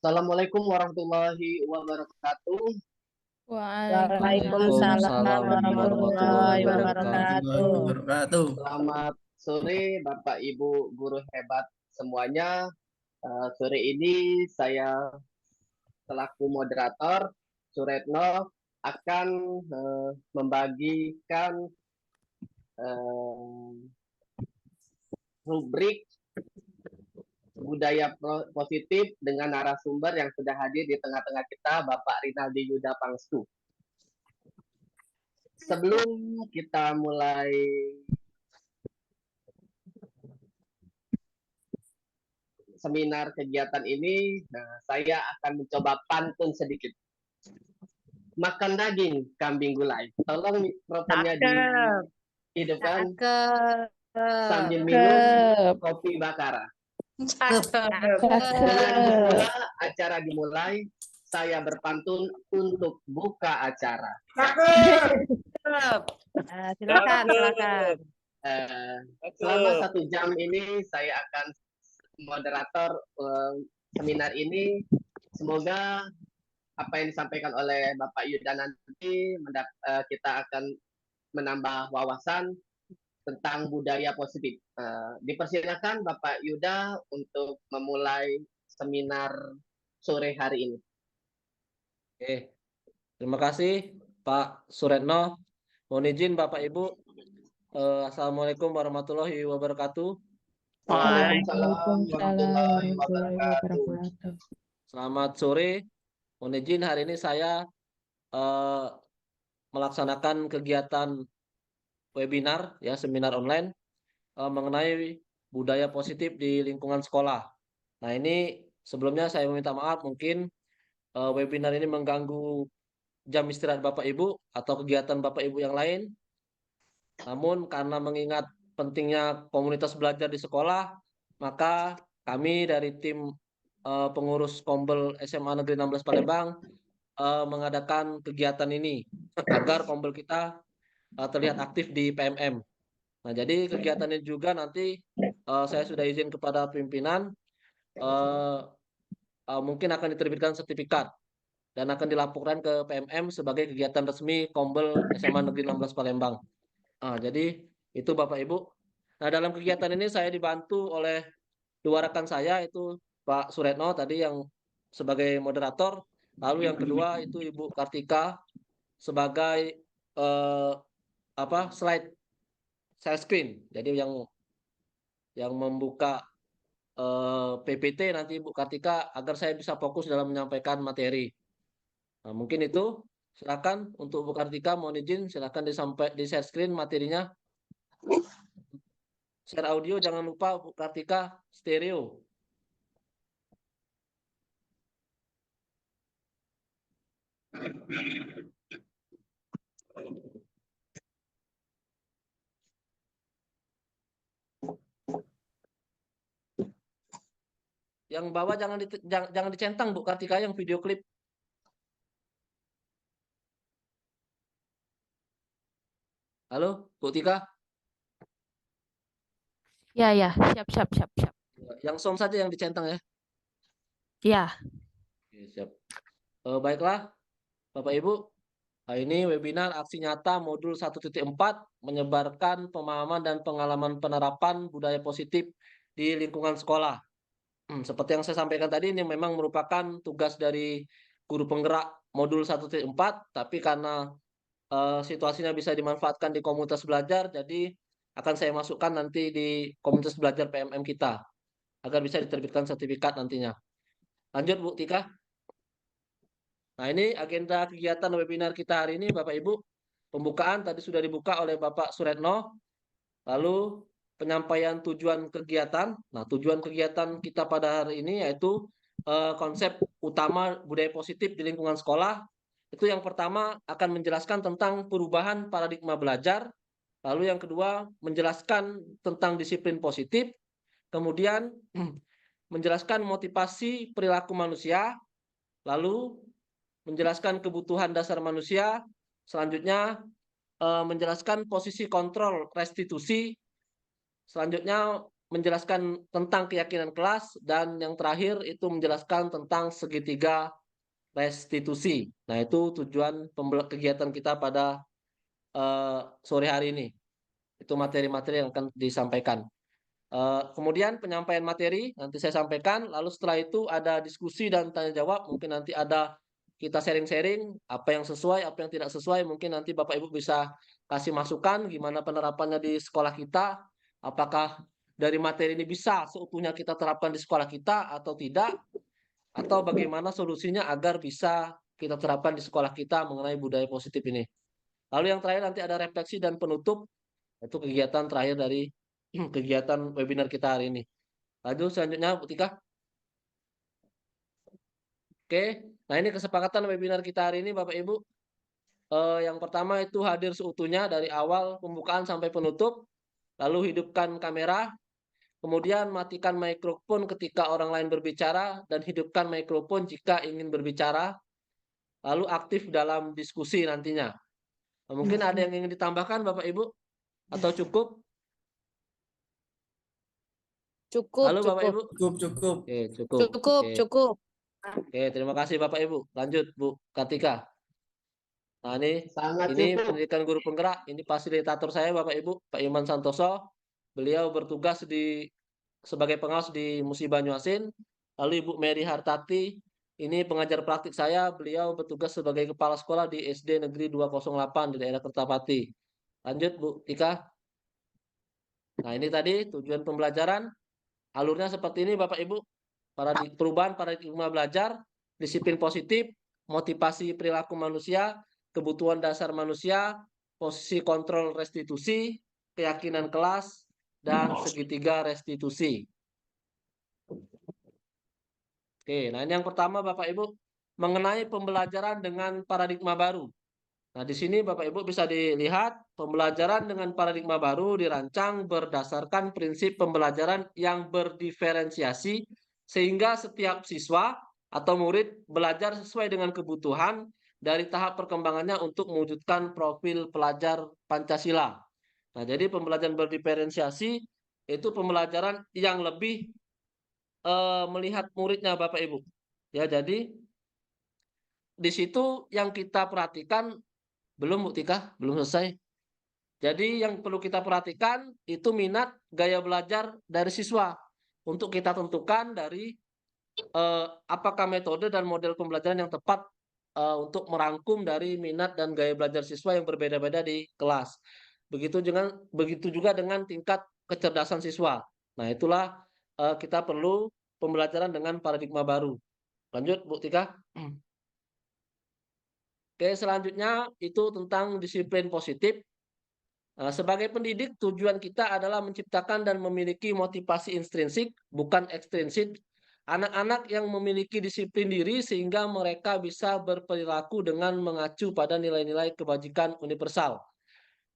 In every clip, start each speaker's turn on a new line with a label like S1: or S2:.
S1: Assalamualaikum warahmatullahi wabarakatuh.
S2: Waalaikumsalam
S3: Waalaikumsalam
S2: warahmatullahi
S3: warahmatullahi
S2: wabarakatuh.
S3: wabarakatuh.
S1: Selamat sore Bapak Ibu guru hebat semuanya. Sore ini saya selaku moderator Suretno akan membagikan eh, rubrik budaya positif dengan narasumber yang sudah hadir di tengah-tengah kita, Bapak Rinaldi Yuda Pangstu. Sebelum kita mulai seminar kegiatan ini, saya akan mencoba pantun sedikit. Makan daging kambing gulai. Tolong mikrofonnya dihidupkan sambil minum kopi bakara. Dengan pula acara dimulai, saya berpantun untuk buka acara.
S2: Silakan.
S1: Selama 1 jam ini saya akan moderator seminar ini. Semoga apa yang disampaikan oleh Bapak Yuda nanti kita akan menambah wawasan tentang budaya positif. Dipersilakan Bapak Yuda untuk memulai seminar sore hari ini.
S3: Oke, terima kasih Pak Suretno. Mohon izin Bapak Ibu. Assalamualaikum warahmatullahi wabarakatuh.
S1: Waalaikumsalam warahmatullahi wabarakatuh.
S3: Selamat sore. Mohon izin hari ini saya melaksanakan kegiatan webinar ya, seminar online mengenai budaya positif di lingkungan sekolah. Nah, ini sebelumnya saya meminta maaf mungkin webinar ini mengganggu jam istirahat Bapak Ibu atau kegiatan Bapak Ibu yang lain. Namun karena mengingat pentingnya komunitas belajar di sekolah, maka kami dari tim pengurus Kombel SMA Negeri 16 Palembang mengadakan kegiatan ini agar Kombel kita terlihat aktif di PMM. Nah, jadi kegiatan ini juga nanti saya sudah izin kepada pimpinan mungkin akan diterbitkan sertifikat dan akan dilaporkan ke PMM sebagai kegiatan resmi Kombel SMA Negeri 16 Palembang. Jadi itu Bapak Ibu. Nah, dalam kegiatan ini saya dibantu oleh 2 rekan saya, itu Pak Suretno tadi yang sebagai moderator, lalu yang kedua itu Ibu Kartika sebagai slide screen. Jadi yang membuka PPT nanti Ibu Kartika agar saya bisa fokus dalam menyampaikan materi. Nah, mungkin itu. Silakan untuk Bu Kartika, mohon izin silakan di share screen materinya. Share audio jangan lupa Bu Kartika stereo. Yang bawah jangan dicentang Bu Kartika, yang video klip. Halo Bu Tika.
S2: Ya, siap.
S3: Yang sound saja yang dicentang ya.
S2: Ya.
S3: Oke, siap. Baiklah Bapak Ibu. Nah, ini webinar aksi nyata modul 1.4 menyebarkan pemahaman dan pengalaman penerapan budaya positif di lingkungan sekolah. Seperti yang saya sampaikan tadi, ini memang merupakan tugas dari guru penggerak modul 1.4, tapi karena situasinya bisa dimanfaatkan di komunitas belajar, jadi akan saya masukkan nanti di komunitas belajar PMM kita, agar bisa diterbitkan sertifikat nantinya. Lanjut Bu Tika. Nah, ini agenda kegiatan webinar kita hari ini Bapak Ibu. Pembukaan tadi sudah dibuka oleh Bapak Suretno. Lalu penyampaian tujuan kegiatan. Nah, tujuan kegiatan kita pada hari ini yaitu konsep utama budaya positif di lingkungan sekolah. Itu yang pertama akan menjelaskan tentang perubahan paradigma belajar. Lalu yang kedua menjelaskan tentang disiplin positif. Kemudian menjelaskan motivasi perilaku manusia. Lalu menjelaskan kebutuhan dasar manusia. Selanjutnya menjelaskan posisi kontrol restitusi. Selanjutnya menjelaskan tentang keyakinan kelas, dan yang terakhir itu menjelaskan tentang segitiga restitusi. Nah, itu tujuan kegiatan kita pada sore hari ini. Itu materi-materi yang akan disampaikan. Kemudian penyampaian materi nanti saya sampaikan, lalu setelah itu ada diskusi dan tanya jawab. Mungkin nanti ada kita sharing-sharing apa yang sesuai, apa yang tidak sesuai. Mungkin nanti Bapak Ibu bisa kasih masukan gimana penerapannya di sekolah kita. Apakah dari materi ini bisa seutuhnya kita terapkan di sekolah kita atau tidak, atau bagaimana solusinya agar bisa kita terapkan di sekolah kita mengenai budaya positif ini. Lalu yang terakhir nanti ada refleksi dan penutup, itu kegiatan terakhir dari kegiatan webinar kita hari ini. Lanjut selanjutnya Bu Tika. Oke, nah ini kesepakatan webinar kita hari ini Bapak Ibu. Yang pertama itu hadir seutuhnya dari awal pembukaan sampai penutup, lalu hidupkan kamera, kemudian matikan mikrofon ketika orang lain berbicara, dan hidupkan mikrofon jika ingin berbicara, lalu aktif dalam diskusi nantinya. Nah, mungkin ada yang ingin ditambahkan Bapak Ibu? Atau cukup?
S2: Cukup,
S3: Halo Bapak
S2: cukup.
S3: Ibu?
S4: Cukup.
S3: Oke, cukup.
S2: Cukup,
S3: Oke.
S2: cukup.
S3: Oke, terima kasih Bapak Ibu. Lanjut Bu Kartika. Nah,
S1: Sangat
S3: ini
S1: cukup.
S3: pendidikan guru penggerak, ini fasilitator saya Bapak Ibu, Pak Iman Santoso. Beliau bertugas sebagai pengawas di Musi Banyuasin. Lalu Ibu Mary Hartati, ini pengajar praktik saya, beliau bertugas sebagai kepala sekolah di SD Negeri 208 di daerah Kertapati. Lanjut Bu Tika. Nah, ini tadi tujuan pembelajaran. Alurnya seperti ini Bapak Ibu. Perubahan paradigma belajar, disiplin positif, motivasi perilaku manusia, kebutuhan dasar manusia, posisi kontrol restitusi, keyakinan kelas, dan segitiga restitusi. Oke, nah ini yang pertama Bapak Ibu, mengenai pembelajaran dengan paradigma baru. Nah, di sini Bapak Ibu bisa dilihat pembelajaran dengan paradigma baru dirancang berdasarkan prinsip pembelajaran yang berdiferensiasi sehingga setiap siswa atau murid belajar sesuai dengan kebutuhan dari tahap perkembangannya untuk mewujudkan profil pelajar Pancasila. Nah, jadi pembelajaran berdiferensiasi itu pembelajaran yang lebih melihat muridnya Bapak Ibu. Ya, jadi di situ yang kita perhatikan belum Bu Tika, belum selesai. Jadi yang perlu kita perhatikan itu minat gaya belajar dari siswa. Untuk kita tentukan dari apakah metode dan model pembelajaran yang tepat untuk merangkum dari minat dan gaya belajar siswa yang berbeda-beda di kelas. Begitu juga dengan tingkat kecerdasan siswa. Nah, itulah kita perlu pembelajaran dengan paradigma baru. Lanjut Bu Tika. Oke, selanjutnya itu tentang disiplin positif. Sebagai pendidik, tujuan kita adalah menciptakan dan memiliki motivasi intrinsik, bukan ekstrinsik, anak-anak yang memiliki disiplin diri sehingga mereka bisa berperilaku dengan mengacu pada nilai-nilai kebajikan universal.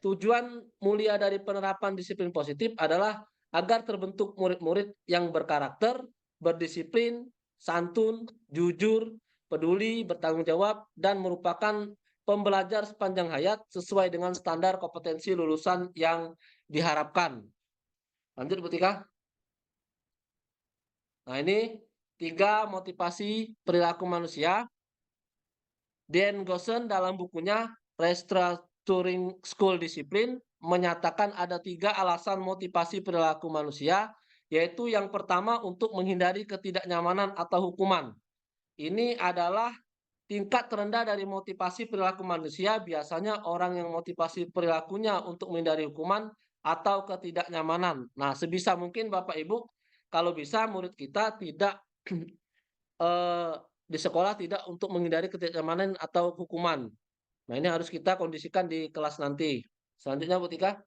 S3: Tujuan mulia dari penerapan disiplin positif adalah agar terbentuk murid-murid yang berkarakter, berdisiplin, santun, jujur, peduli, bertanggung jawab, dan merupakan pembelajar sepanjang hayat sesuai dengan standar kompetensi lulusan yang diharapkan. Lanjut Bu Tika. Nah, ini 3 motivasi perilaku manusia. Dan Gosen dalam bukunya Restructuring School Discipline menyatakan ada 3 alasan motivasi perilaku manusia, yaitu yang pertama untuk menghindari ketidaknyamanan atau hukuman. Ini adalah tingkat terendah dari motivasi perilaku manusia, biasanya orang yang motivasi perilakunya untuk menghindari hukuman atau ketidaknyamanan. Nah, sebisa mungkin Bapak Ibu, kalau bisa murid kita tidak di sekolah tidak untuk menghindari ketidaknyamanan atau hukuman. Nah, ini harus kita kondisikan di kelas nanti. Selanjutnya Bu Tika.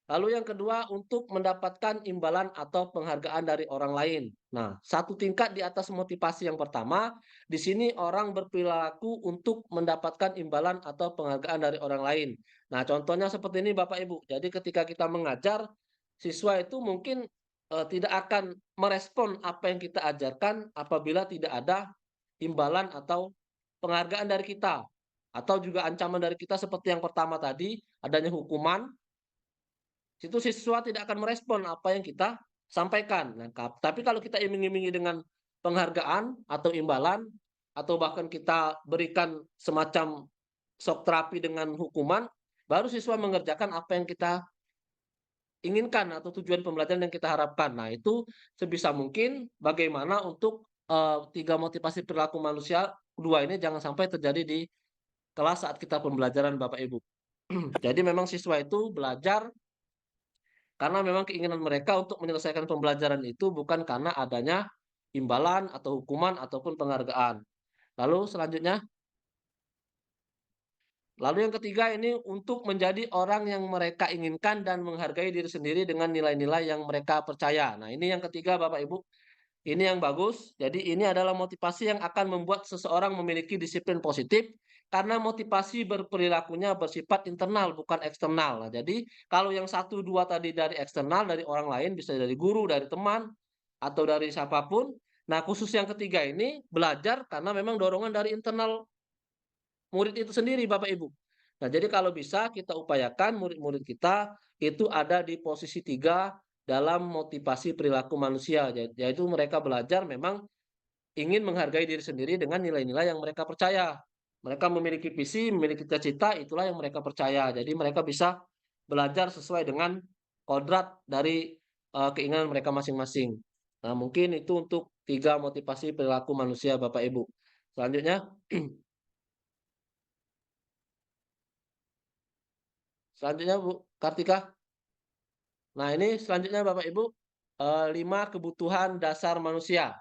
S3: Lalu yang kedua, untuk mendapatkan imbalan atau penghargaan dari orang lain. Nah, satu tingkat di atas motivasi yang pertama, di sini orang berperilaku untuk mendapatkan imbalan atau penghargaan dari orang lain. Nah, contohnya seperti ini Bapak Ibu. Jadi ketika kita mengajar, siswa itu mungkin tidak akan merespon apa yang kita ajarkan apabila tidak ada imbalan atau penghargaan dari kita. Atau juga ancaman dari kita seperti yang pertama tadi, adanya hukuman, Situ siswa tidak akan merespon apa yang kita sampaikan. Nah, tapi kalau kita iming-imingi dengan penghargaan atau imbalan, atau bahkan kita berikan semacam shock terapi dengan hukuman, baru siswa mengerjakan apa yang kita inginkan atau tujuan pembelajaran yang kita harapkan. Nah, itu sebisa mungkin bagaimana untuk 3 motivasi perilaku manusia kedua ini jangan sampai terjadi di kelas saat kita pembelajaran Bapak Ibu. Jadi memang siswa itu belajar karena memang keinginan mereka untuk menyelesaikan pembelajaran itu bukan karena adanya imbalan atau hukuman ataupun penghargaan. Lalu selanjutnya, lalu yang ketiga ini untuk menjadi orang yang mereka inginkan dan menghargai diri sendiri dengan nilai-nilai yang mereka percaya. Nah, ini yang ketiga Bapak Ibu. Ini yang bagus. Jadi ini adalah motivasi yang akan membuat seseorang memiliki disiplin positif karena motivasi berperilakunya bersifat internal bukan eksternal. Nah, jadi kalau yang 1, 2 tadi dari eksternal, dari orang lain, bisa dari guru, dari teman, atau dari siapapun. Nah, khusus yang ketiga ini belajar karena memang dorongan dari internal murid itu sendiri Bapak Ibu. Nah, jadi kalau bisa kita upayakan murid-murid kita itu ada di posisi 3 dalam motivasi perilaku manusia, yaitu mereka belajar memang ingin menghargai diri sendiri dengan nilai-nilai yang mereka percaya. Mereka memiliki visi, memiliki cita-cita, itulah yang mereka percaya. Jadi mereka bisa belajar sesuai dengan kodrat dari keinginan mereka masing-masing. Nah, mungkin itu untuk 3 motivasi perilaku manusia Bapak Ibu. Selanjutnya, selanjutnya Bu Kartika. Nah, ini selanjutnya Bapak Ibu, 5 kebutuhan dasar manusia.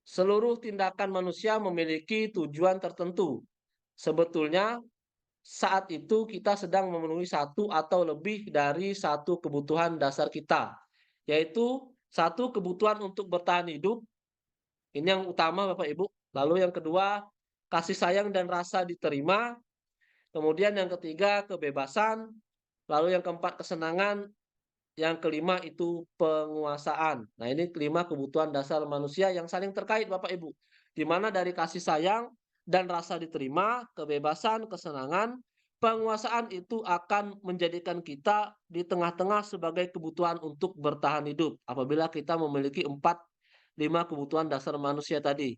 S3: Seluruh tindakan manusia memiliki tujuan tertentu. Sebetulnya saat itu kita sedang memenuhi 1 atau lebih dari 1 kebutuhan dasar kita, yaitu 1 kebutuhan untuk bertahan hidup, ini yang utama Bapak Ibu. Lalu yang kedua, kasih sayang dan rasa diterima. Kemudian yang ketiga, kebebasan. Lalu yang keempat, kesenangan. Yang kelima itu penguasaan. Nah, ini 5 kebutuhan dasar manusia yang saling terkait Bapak Ibu. Di mana dari kasih sayang dan rasa diterima, kebebasan, kesenangan, penguasaan itu akan menjadikan kita di tengah-tengah sebagai kebutuhan untuk bertahan hidup. Apabila kita memiliki 5 kebutuhan dasar manusia tadi.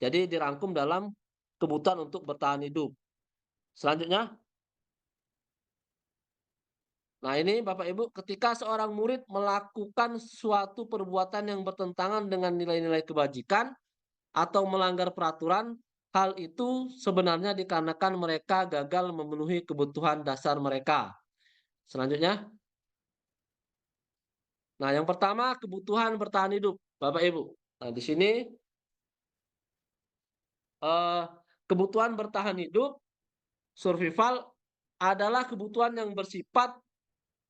S3: Jadi dirangkum dalam kebutuhan untuk bertahan hidup. Selanjutnya, nah ini Bapak Ibu, ketika seorang murid melakukan suatu perbuatan yang bertentangan dengan nilai-nilai kebajikan atau melanggar peraturan, hal itu sebenarnya dikarenakan mereka gagal memenuhi kebutuhan dasar mereka. Selanjutnya, nah yang pertama kebutuhan bertahan hidup, Bapak Ibu. Nah di sini kebutuhan bertahan hidup, survival adalah kebutuhan yang bersifat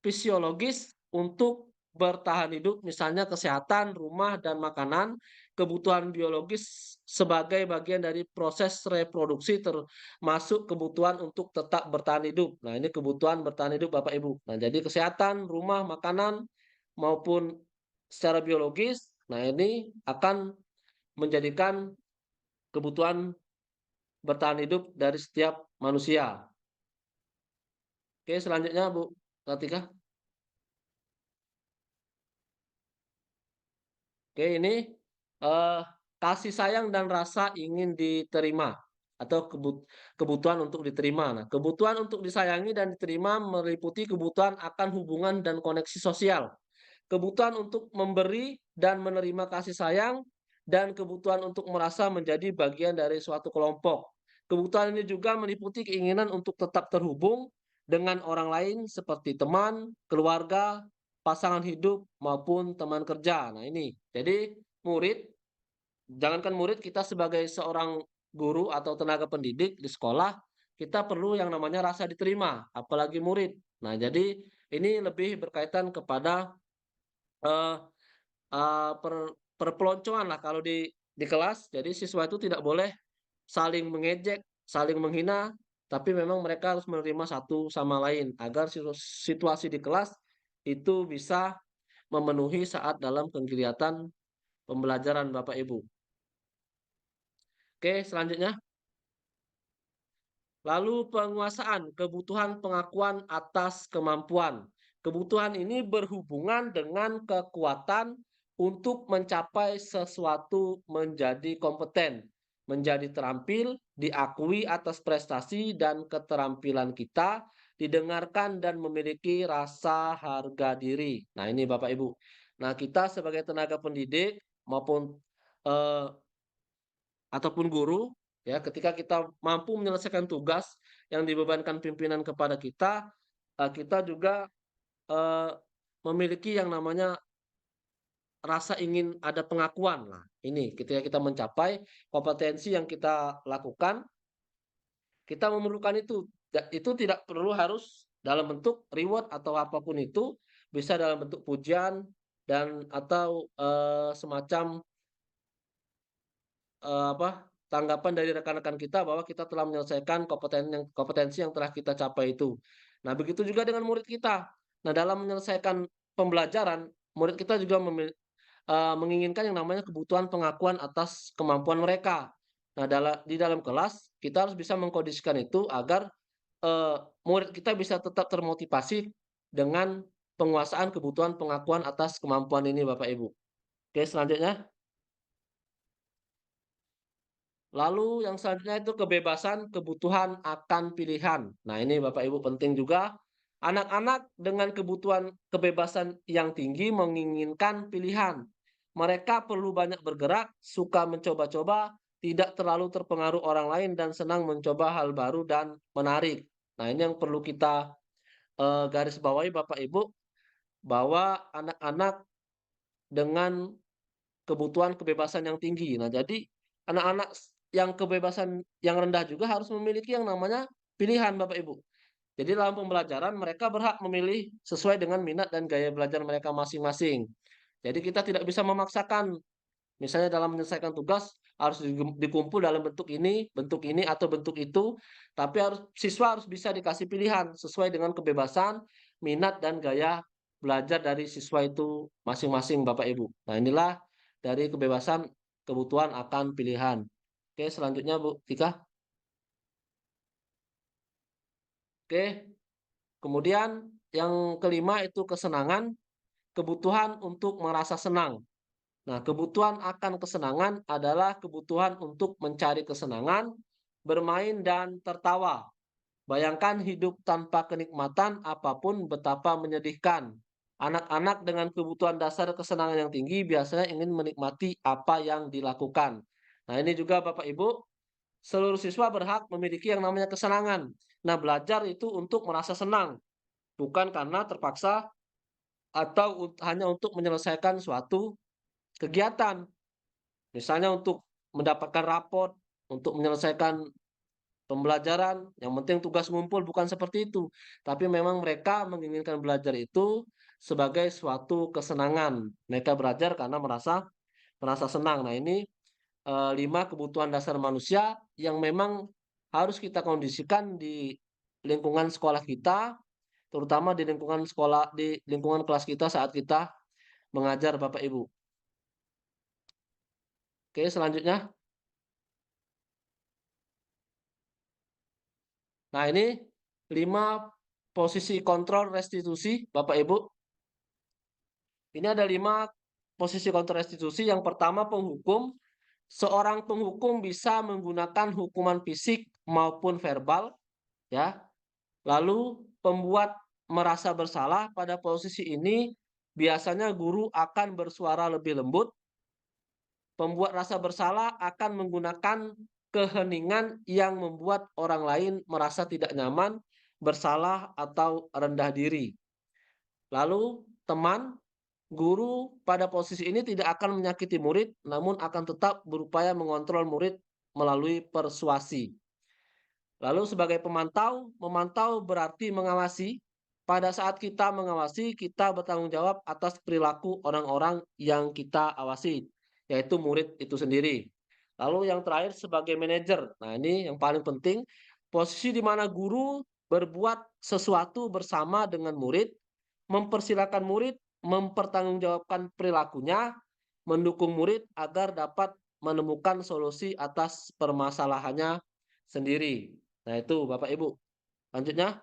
S3: fisiologis untuk bertahan hidup, misalnya kesehatan, rumah, dan makanan, kebutuhan biologis sebagai bagian dari proses reproduksi termasuk kebutuhan untuk tetap bertahan hidup. Nah, ini kebutuhan bertahan hidup Bapak Ibu. Nah, jadi kesehatan, rumah, makanan, maupun secara biologis, nah ini akan menjadikan kebutuhan bertahan hidup dari setiap manusia. Oke, selanjutnya Bu Kartika. Oke, ini kasih sayang dan rasa ingin diterima atau kebutuhan untuk diterima. Nah, kebutuhan untuk disayangi dan diterima meliputi kebutuhan akan hubungan dan koneksi sosial, kebutuhan untuk memberi dan menerima kasih sayang, dan kebutuhan untuk merasa menjadi bagian dari suatu kelompok. Kebutuhan ini juga meliputi keinginan untuk tetap terhubung dengan orang lain seperti teman, keluarga, pasangan hidup, maupun teman kerja. Nah ini, jadi murid, jangankan murid, kita sebagai seorang guru atau tenaga pendidik di sekolah, kita perlu yang namanya rasa diterima, apalagi murid. Nah jadi ini lebih berkaitan kepada eh, perpeloncoan lah kalau di kelas. Jadi siswa itu tidak boleh saling mengejek, saling menghina, tapi memang mereka harus menerima satu sama lain agar situasi di kelas itu bisa memenuhi saat dalam kegiatan pembelajaran Bapak Ibu. Oke, selanjutnya. Lalu penguasaan, kebutuhan pengakuan atas kemampuan. Kebutuhan ini berhubungan dengan kekuatan untuk mencapai sesuatu menjadi kompeten, menjadi terampil, diakui atas prestasi dan keterampilan kita, didengarkan dan memiliki rasa harga diri. Nah, ini Bapak Ibu. Nah, kita sebagai tenaga pendidik maupun eh, ataupun guru, ya, ketika kita mampu menyelesaikan tugas yang dibebankan pimpinan kepada kita, kita juga eh, memiliki yang namanya rasa ingin ada pengakuan. Nah, ini ketika kita mencapai kompetensi yang kita lakukan, kita memerlukan itu. Itu tidak perlu harus dalam bentuk reward atau apapun itu, bisa dalam bentuk pujian dan atau semacam tanggapan dari rekan-rekan kita bahwa kita telah menyelesaikan kompetensi yang telah kita capai itu. Nah, begitu juga dengan murid kita. Nah, dalam menyelesaikan pembelajaran, murid kita juga menginginkan yang namanya kebutuhan pengakuan atas kemampuan mereka. Nah, di dalam kelas kita harus bisa mengkondisikan itu agar murid kita bisa tetap termotivasi dengan penguasaan kebutuhan pengakuan atas kemampuan ini, Bapak Ibu. Oke, selanjutnya. Lalu yang selanjutnya itu kebebasan kebutuhan akan pilihan. Nah, ini Bapak Ibu penting juga. Anak-anak dengan kebutuhan kebebasan yang tinggi menginginkan pilihan. Mereka perlu banyak bergerak, suka mencoba-coba, tidak terlalu terpengaruh orang lain dan senang mencoba hal baru dan menarik. Nah, ini yang perlu kita garis bawahi Bapak Ibu, bahwa anak-anak dengan kebutuhan kebebasan yang tinggi. Nah, jadi anak-anak yang kebebasan yang rendah juga harus memiliki yang namanya pilihan, Bapak Ibu. Jadi dalam pembelajaran mereka berhak memilih sesuai dengan minat dan gaya belajar mereka masing-masing. Jadi kita tidak bisa memaksakan, misalnya dalam menyelesaikan tugas harus dikumpul dalam bentuk ini atau bentuk itu, tapi siswa harus bisa dikasih pilihan sesuai dengan kebebasan, minat dan gaya belajar dari siswa itu masing-masing, Bapak Ibu. Nah, inilah dari kebebasan kebutuhan akan pilihan. Oke, selanjutnya Bu Tika. Oke, kemudian yang kelima itu kesenangan, kebutuhan untuk merasa senang. Nah, kebutuhan akan kesenangan adalah kebutuhan untuk mencari kesenangan, bermain dan tertawa. Bayangkan hidup tanpa kenikmatan apapun betapa menyedihkan. Anak-anak dengan kebutuhan dasar kesenangan yang tinggi biasanya ingin menikmati apa yang dilakukan. Nah, ini juga Bapak Ibu, seluruh siswa berhak memiliki yang namanya kesenangan. Nah, belajar itu untuk merasa senang, bukan karena terpaksa atau hanya untuk menyelesaikan suatu kegiatan. Misalnya untuk mendapatkan raport, untuk menyelesaikan pembelajaran, yang penting tugas ngumpul, bukan seperti itu. Tapi memang mereka menginginkan belajar itu sebagai suatu kesenangan. Mereka belajar karena merasa senang. Nah, ini 5 kebutuhan dasar manusia yang memang harus kita kondisikan di lingkungan sekolah kita, terutama di lingkungan sekolah, di lingkungan kelas kita saat kita mengajar Bapak Ibu. Oke, selanjutnya. Nah, ini 5 posisi kontrol restitusi, Bapak Ibu. Ini ada 5 posisi kontrol restitusi. Yang pertama, penghukum. Seorang penghukum bisa menggunakan hukuman fisik maupun verbal, ya. Lalu pembuat merasa bersalah, pada posisi ini biasanya guru akan bersuara lebih lembut. Pembuat rasa bersalah akan menggunakan keheningan yang membuat orang lain merasa tidak nyaman, bersalah atau rendah diri. Lalu teman, guru pada posisi ini tidak akan menyakiti murid, namun akan tetap berupaya mengontrol murid melalui persuasi. Lalu sebagai pemantau, memantau berarti mengawasi. Pada saat kita mengawasi, kita bertanggung jawab atas perilaku orang-orang yang kita awasi, yaitu murid itu sendiri. Lalu yang terakhir sebagai manajer. Nah, ini yang paling penting, posisi di mana guru berbuat sesuatu bersama dengan murid, mempersilahkan murid mempertanggungjawabkan perilakunya, mendukung murid agar dapat menemukan solusi atas permasalahannya sendiri. Nah, itu Bapak Ibu. Lanjutnya.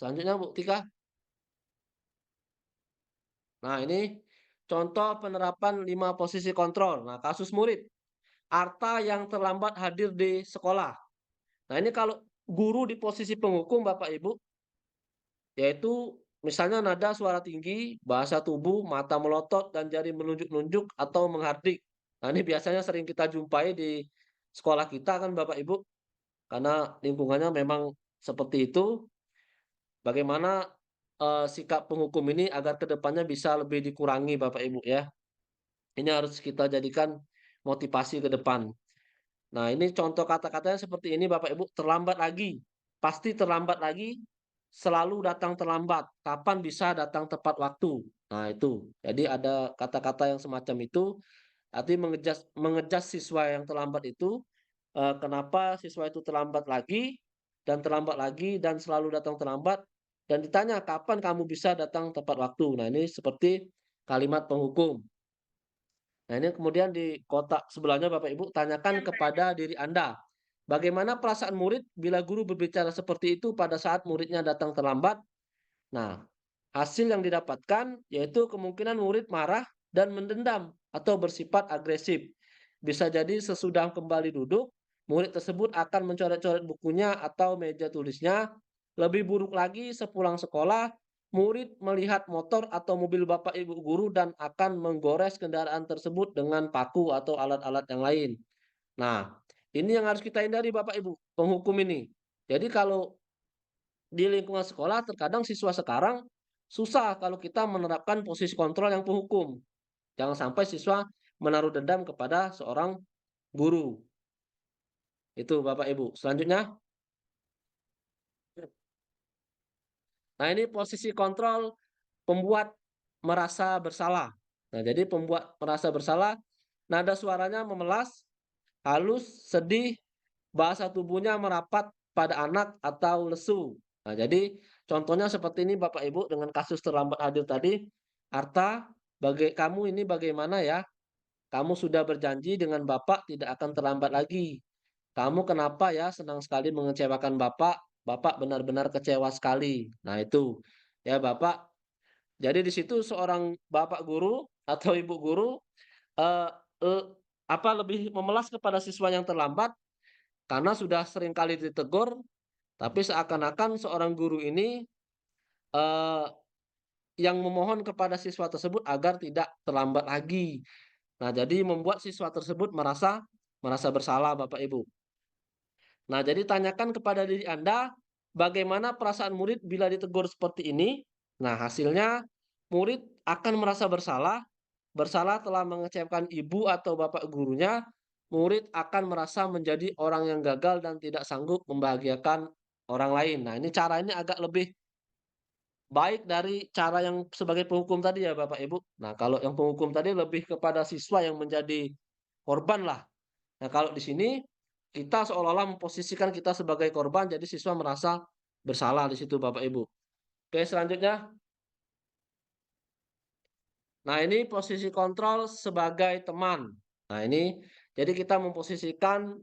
S3: Selanjutnya Bu Tika. Nah, ini contoh penerapan 5 posisi kontrol. Nah, kasus murid. Arta yang terlambat hadir di sekolah. Nah, ini kalau guru di posisi penghukum Bapak Ibu, yaitu misalnya nada suara tinggi, bahasa tubuh, mata melotot, dan jari menunjuk-nunjuk atau menghardik. Nah, ini biasanya sering kita jumpai di sekolah kita kan Bapak Ibu, karena lingkungannya memang seperti itu. Bagaimana sikap penghukum ini agar kedepannya bisa lebih dikurangi Bapak Ibu ya. Ini harus kita jadikan motivasi ke depan. Nah, ini contoh kata-katanya seperti ini Bapak Ibu, terlambat lagi. Pasti terlambat lagi, selalu datang terlambat. Kapan bisa datang tepat waktu? Nah, itu. Jadi ada kata-kata yang semacam itu, arti mengejas siswa yang terlambat itu, kenapa siswa itu terlambat lagi, dan selalu datang terlambat, dan ditanya kapan kamu bisa datang tepat waktu. Nah, ini seperti kalimat penghukum. Nah, ini kemudian di kotak sebelahnya Bapak Ibu, tanyakan kepada diri Anda. Bagaimana perasaan murid bila guru berbicara seperti itu pada saat muridnya datang terlambat? Nah, hasil yang didapatkan yaitu kemungkinan murid marah dan mendendam atau bersifat agresif. Bisa jadi sesudah kembali duduk, murid tersebut akan mencoret-coret bukunya atau meja tulisnya. Lebih buruk lagi, sepulang sekolah, murid melihat motor atau mobil bapak ibu guru dan akan menggores kendaraan tersebut dengan paku atau alat-alat yang lain. Nah, ini yang harus kita hindari Bapak Ibu, penghukum ini. Jadi kalau di lingkungan sekolah terkadang siswa sekarang susah kalau kita menerapkan posisi kontrol yang penghukum. Jangan sampai siswa menaruh dendam kepada seorang guru. Itu Bapak Ibu. Selanjutnya. Nah, ini posisi kontrol pembuat merasa bersalah. Nah, jadi pembuat merasa bersalah, nada suaranya memelas, halus, sedih, bahasa tubuhnya merapat pada anak atau lesu. Nah, jadi contohnya seperti ini Bapak Ibu dengan kasus terlambat hadir tadi. Arta, kamu ini bagaimana ya? Kamu sudah berjanji dengan Bapak tidak akan terlambat lagi. Kamu kenapa ya senang sekali mengecewakan Bapak? Bapak benar-benar kecewa sekali. Nah, itu. Ya, Bapak. Jadi di situ seorang Bapak guru atau Ibu guru eh, eh, lebih memelas kepada siswa yang terlambat karena sudah sering kali ditegur, tapi seakan-akan seorang guru ini eh, yang memohon kepada siswa tersebut agar tidak terlambat lagi. Nah, jadi membuat siswa tersebut merasa bersalah, Bapak Ibu. Nah, jadi tanyakan kepada diri Anda, bagaimana perasaan murid bila ditegur seperti ini? Nah, hasilnya murid akan merasa bersalah telah mengecewakan ibu atau bapak gurunya, murid akan merasa menjadi orang yang gagal dan tidak sanggup membahagiakan orang lain. Nah, ini cara ini agak lebih baik dari cara yang sebagai penghukum tadi ya Bapak Ibu. Nah, kalau yang penghukum tadi lebih kepada siswa yang menjadi korban lah. Nah, kalau di sini kita seolah-olah memposisikan kita sebagai korban, jadi siswa merasa bersalah di situ Bapak Ibu. Oke, selanjutnya. Nah, ini posisi kontrol sebagai teman. Nah, ini jadi kita memposisikan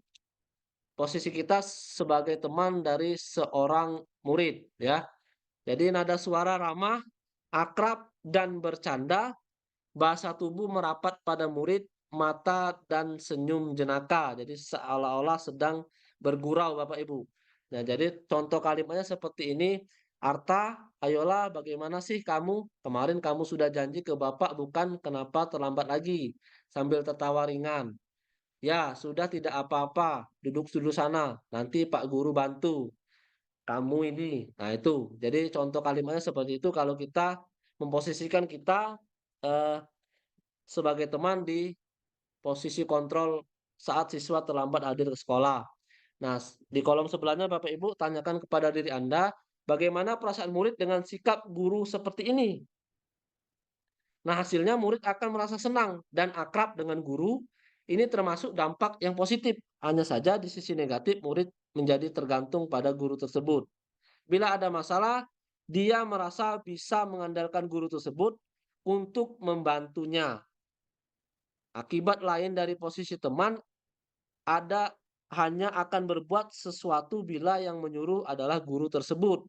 S3: posisi kita sebagai teman dari seorang murid ya. Jadi nada suara ramah, akrab dan bercanda, bahasa tubuh merapat pada murid, mata dan senyum jenaka. Jadi seolah-olah sedang bergurau Bapak Ibu. Nah, jadi contoh kalimatnya seperti ini. Arta, ayolah bagaimana sih kamu? Kemarin kamu sudah janji ke Bapak bukan, kenapa terlambat lagi? Sambil tertawa ringan. Ya, sudah tidak apa-apa. Duduk dulu sana. Nanti Pak Guru bantu. Kamu ini. Nah, itu. Jadi contoh kalimatnya seperti itu kalau kita memposisikan kita eh, sebagai teman di posisi kontrol saat siswa terlambat hadir ke sekolah. Nah, di kolom sebelahnya Bapak Ibu tanyakan kepada diri Anda, bagaimana perasaan murid dengan sikap guru seperti ini? Nah, hasilnya murid akan merasa senang dan akrab dengan guru. Ini termasuk dampak yang positif. Hanya saja di sisi negatif murid menjadi tergantung pada guru tersebut. Bila ada masalah, dia merasa bisa mengandalkan guru tersebut untuk membantunya. Akibat lain dari posisi teman ada hanya akan berbuat sesuatu bila yang menyuruh adalah guru tersebut.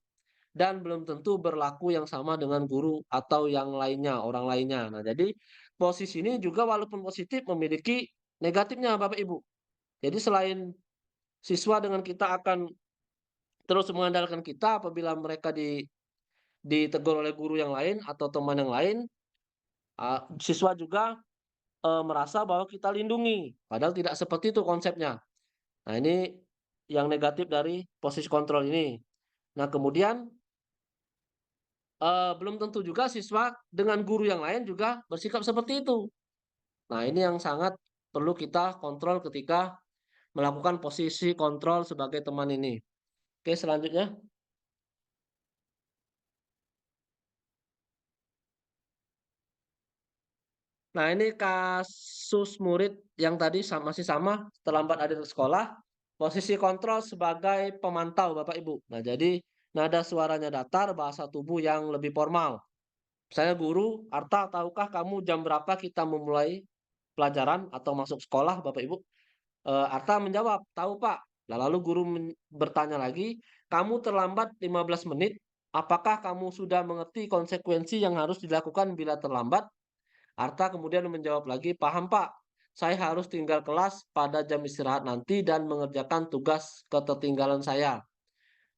S3: dan belum tentu berlaku yang sama dengan guru atau yang lainnya, orang lainnya. Nah, jadi posisi ini juga walaupun positif memiliki negatifnya Bapak Ibu. Jadi selain siswa dengan kita akan terus mengandalkan kita apabila mereka ditegur oleh guru yang lain atau teman yang lain, siswa juga merasa bahwa kita lindungi, padahal tidak seperti itu konsepnya. Nah, ini yang negatif dari posisi kontrol ini. Nah, kemudian belum tentu juga siswa dengan guru yang lain juga bersikap seperti itu. Nah, ini yang sangat perlu kita kontrol ketika melakukan posisi kontrol sebagai teman ini. Oke, selanjutnya. Nah, ini kasus murid yang tadi masih sama, terlambat hadir ke sekolah. Posisi kontrol sebagai pemantau, Bapak Ibu. Nah, jadi nada suaranya datar, bahasa tubuh yang lebih formal. Saya guru, Arta, tahukah kamu jam berapa kita memulai pelajaran atau masuk sekolah, Bapak Ibu? Arta menjawab, tahu Pak. Lalu guru bertanya lagi, kamu terlambat 15 menit, apakah kamu sudah mengerti konsekuensi yang harus dilakukan bila terlambat? Arta kemudian menjawab lagi, paham Pak, saya harus tinggal kelas pada jam istirahat nanti dan mengerjakan tugas ketertinggalan saya.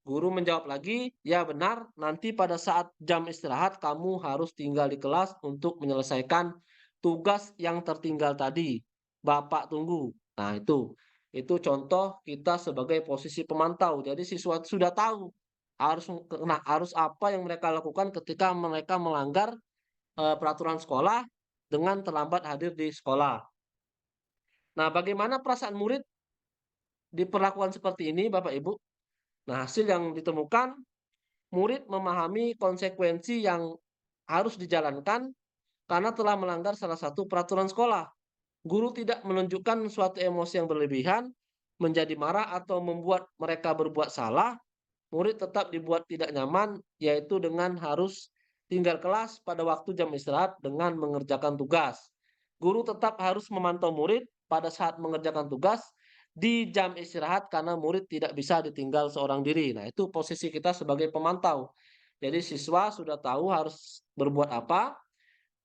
S3: Guru menjawab lagi, ya benar, nanti pada saat jam istirahat kamu harus tinggal di kelas untuk menyelesaikan tugas yang tertinggal tadi. Bapak tunggu. Nah, itu contoh kita sebagai posisi pemantau. Jadi siswa sudah tahu harus apa yang mereka lakukan ketika mereka melanggar peraturan sekolah dengan terlambat hadir di sekolah. Nah, bagaimana perasaan murid diperlakukan seperti ini, Bapak Ibu? Nah, hasil yang ditemukan, murid memahami konsekuensi yang harus dijalankan karena telah melanggar salah satu peraturan sekolah. Guru tidak menunjukkan suatu emosi yang berlebihan, menjadi marah atau membuat mereka berbuat salah. Murid tetap dibuat tidak nyaman, yaitu dengan harus tinggal kelas pada waktu jam istirahat dengan mengerjakan tugas. Guru tetap harus memantau murid pada saat mengerjakan tugas di jam istirahat karena murid tidak bisa ditinggal seorang diri. Nah, itu posisi kita sebagai pemantau. Jadi siswa sudah tahu harus berbuat apa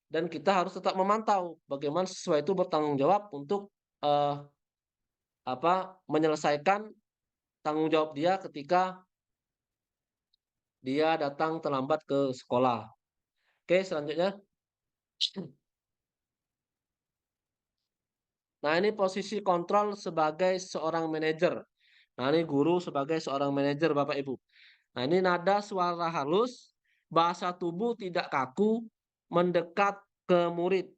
S3: dan kita harus tetap memantau bagaimana siswa itu bertanggung jawab untuk eh, menyelesaikan tanggung jawab dia ketika dia datang terlambat ke sekolah. Oke, selanjutnya. Nah, ini posisi kontrol sebagai seorang manajer. Nah, ini guru sebagai seorang manajer, Bapak Ibu. Nah, ini nada suara halus, bahasa tubuh tidak kaku, mendekat ke murid.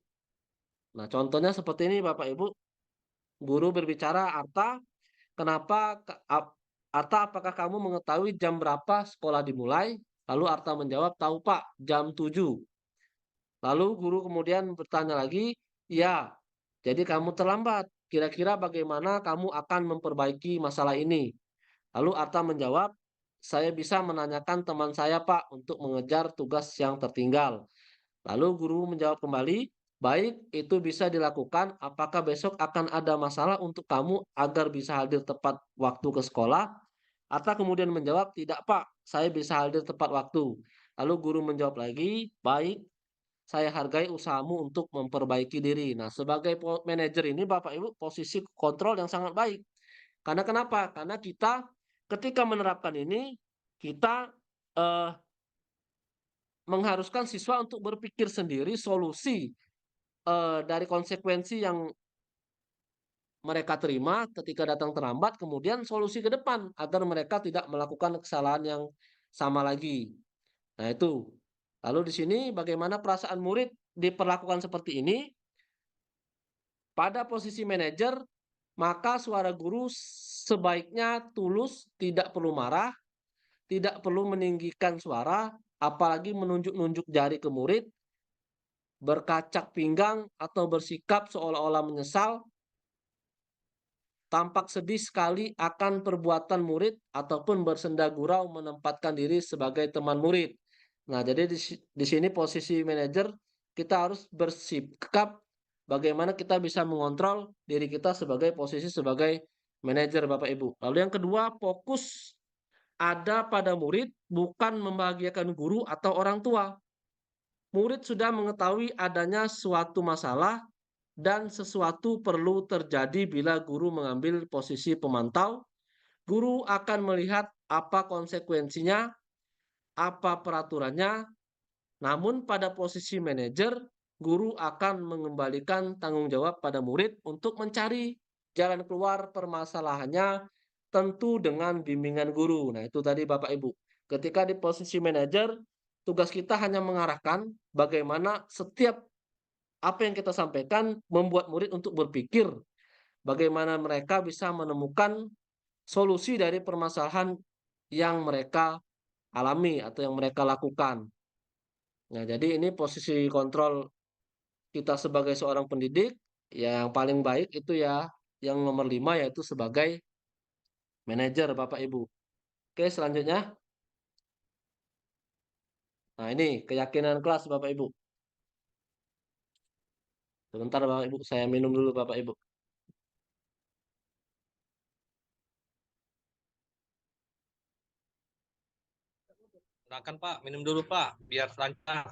S3: Nah, contohnya seperti ini, Bapak Ibu. Guru berbicara, Arta, Arta, apakah kamu mengetahui jam berapa sekolah dimulai? Lalu Arta menjawab, tahu Pak, jam 7. Lalu guru kemudian bertanya lagi, ya, jadi kamu terlambat. Kira-kira bagaimana kamu akan memperbaiki masalah ini? Lalu Arta menjawab, saya bisa menanyakan teman saya Pak untuk mengejar tugas yang tertinggal. Lalu guru menjawab kembali, baik, itu bisa dilakukan. Apakah besok akan ada masalah untuk kamu agar bisa hadir tepat waktu ke sekolah? Arta kemudian menjawab, tidak Pak, saya bisa hadir tepat waktu. Lalu guru menjawab lagi, baik, saya hargai usahamu untuk memperbaiki diri. Nah, sebagai manajer ini Bapak Ibu posisi kontrol yang sangat baik. Karena kenapa? Karena kita ketika menerapkan ini kita mengharuskan siswa untuk berpikir sendiri solusi dari konsekuensi yang mereka terima ketika datang terlambat, kemudian solusi ke depan agar mereka tidak melakukan kesalahan yang sama lagi. Nah, itu. Lalu di sini bagaimana perasaan murid diperlakukan seperti ini? Pada posisi manajer, maka suara guru sebaiknya tulus, tidak perlu marah, tidak perlu meninggikan suara, apalagi menunjuk-nunjuk jari ke murid, berkacak pinggang atau bersikap seolah-olah menyesal, tampak sedih sekali akan perbuatan murid ataupun bersenda gurau menempatkan diri sebagai teman murid. Nah, jadi di sini posisi manajer kita harus bersikap bagaimana kita bisa mengontrol diri kita sebagai posisi sebagai manajer Bapak Ibu. Lalu yang kedua, fokus ada pada murid bukan membahagiakan guru atau orang tua. Murid sudah mengetahui adanya suatu masalah dan sesuatu perlu terjadi bila guru mengambil posisi pemantau. Guru akan melihat apa konsekuensinya, apa peraturannya. Namun pada posisi manajer, guru akan mengembalikan tanggung jawab pada murid untuk mencari jalan keluar permasalahannya, tentu dengan bimbingan guru. Nah, itu tadi Bapak Ibu. Ketika di posisi manajer, tugas kita hanya mengarahkan bagaimana setiap apa yang kita sampaikan membuat murid untuk berpikir bagaimana mereka bisa menemukan solusi dari permasalahan yang mereka alami atau yang mereka lakukan. Nah, jadi ini posisi kontrol kita sebagai seorang pendidik, yang paling baik itu ya yang nomor 5 yaitu sebagai manajer Bapak Ibu. Oke, selanjutnya. Nah, ini keyakinan kelas Bapak Ibu. Sebentar Bapak Ibu, saya minum dulu Bapak Ibu.
S4: Silakan Pak, minum dulu Pak, biar lancar.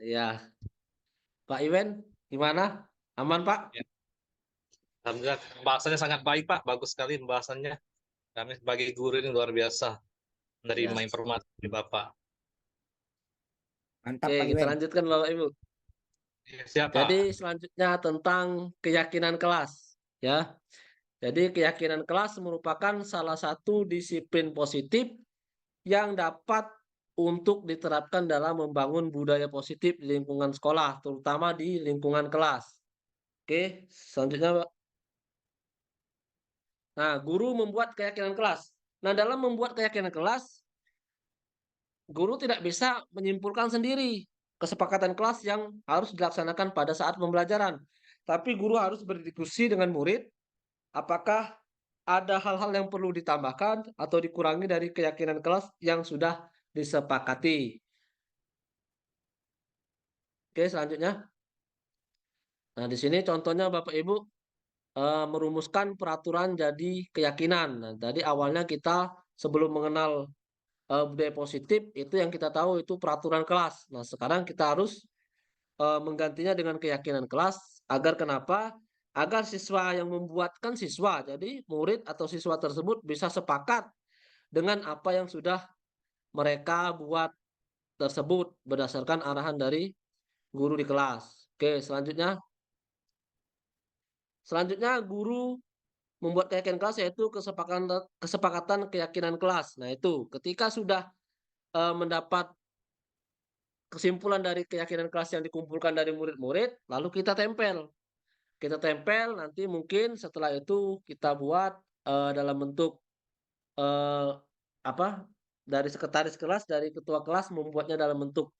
S3: Ya, Pak Iwen, gimana? Aman Pak?
S4: Ya. Alhamdulillah, bahasanya sangat baik Pak, bagus sekali pembahasannya. Kami sebagai guru ini luar biasa menerima
S3: Ya.
S4: informasi dari Bapak.
S5: Mantap
S3: Oke,
S5: Pak
S3: kita
S5: Iwen.
S3: lanjutkan Bapak Ibu.
S4: Ya, siap Pak.
S3: Jadi selanjutnya tentang keyakinan kelas, ya. Jadi keyakinan kelas merupakan salah satu disiplin positif yang dapat untuk diterapkan dalam membangun budaya positif di lingkungan sekolah, terutama di lingkungan kelas. Oke, selanjutnya, Pak. Nah, guru membuat keyakinan kelas. Nah, dalam membuat keyakinan kelas, guru tidak bisa menyimpulkan sendiri kesepakatan kelas yang harus dilaksanakan pada saat pembelajaran. Tapi guru harus berdiskusi dengan murid, apakah ada hal-hal yang perlu ditambahkan atau dikurangi dari keyakinan kelas yang sudah disepakati. Oke, selanjutnya. Nah, di sini contohnya Bapak Ibu merumuskan peraturan jadi keyakinan. Nah, tadi awalnya kita sebelum mengenal budaya positif itu yang kita tahu itu peraturan kelas. Nah, sekarang kita harus menggantinya dengan keyakinan kelas agar kenapa? Agar siswa yang membuatkan siswa, jadi murid atau siswa tersebut bisa sepakat dengan apa yang sudah mereka buat tersebut berdasarkan arahan dari guru di kelas. Oke, selanjutnya. Selanjutnya guru membuat keyakinan kelas yaitu kesepakatan keyakinan kelas. Nah, itu ketika sudah mendapat kesimpulan dari keyakinan kelas yang dikumpulkan dari murid-murid, lalu kita tempel. Kita tempel, nanti mungkin setelah itu kita buat dalam bentuk apa? Dari sekretaris kelas, dari ketua kelas membuatnya dalam bentuk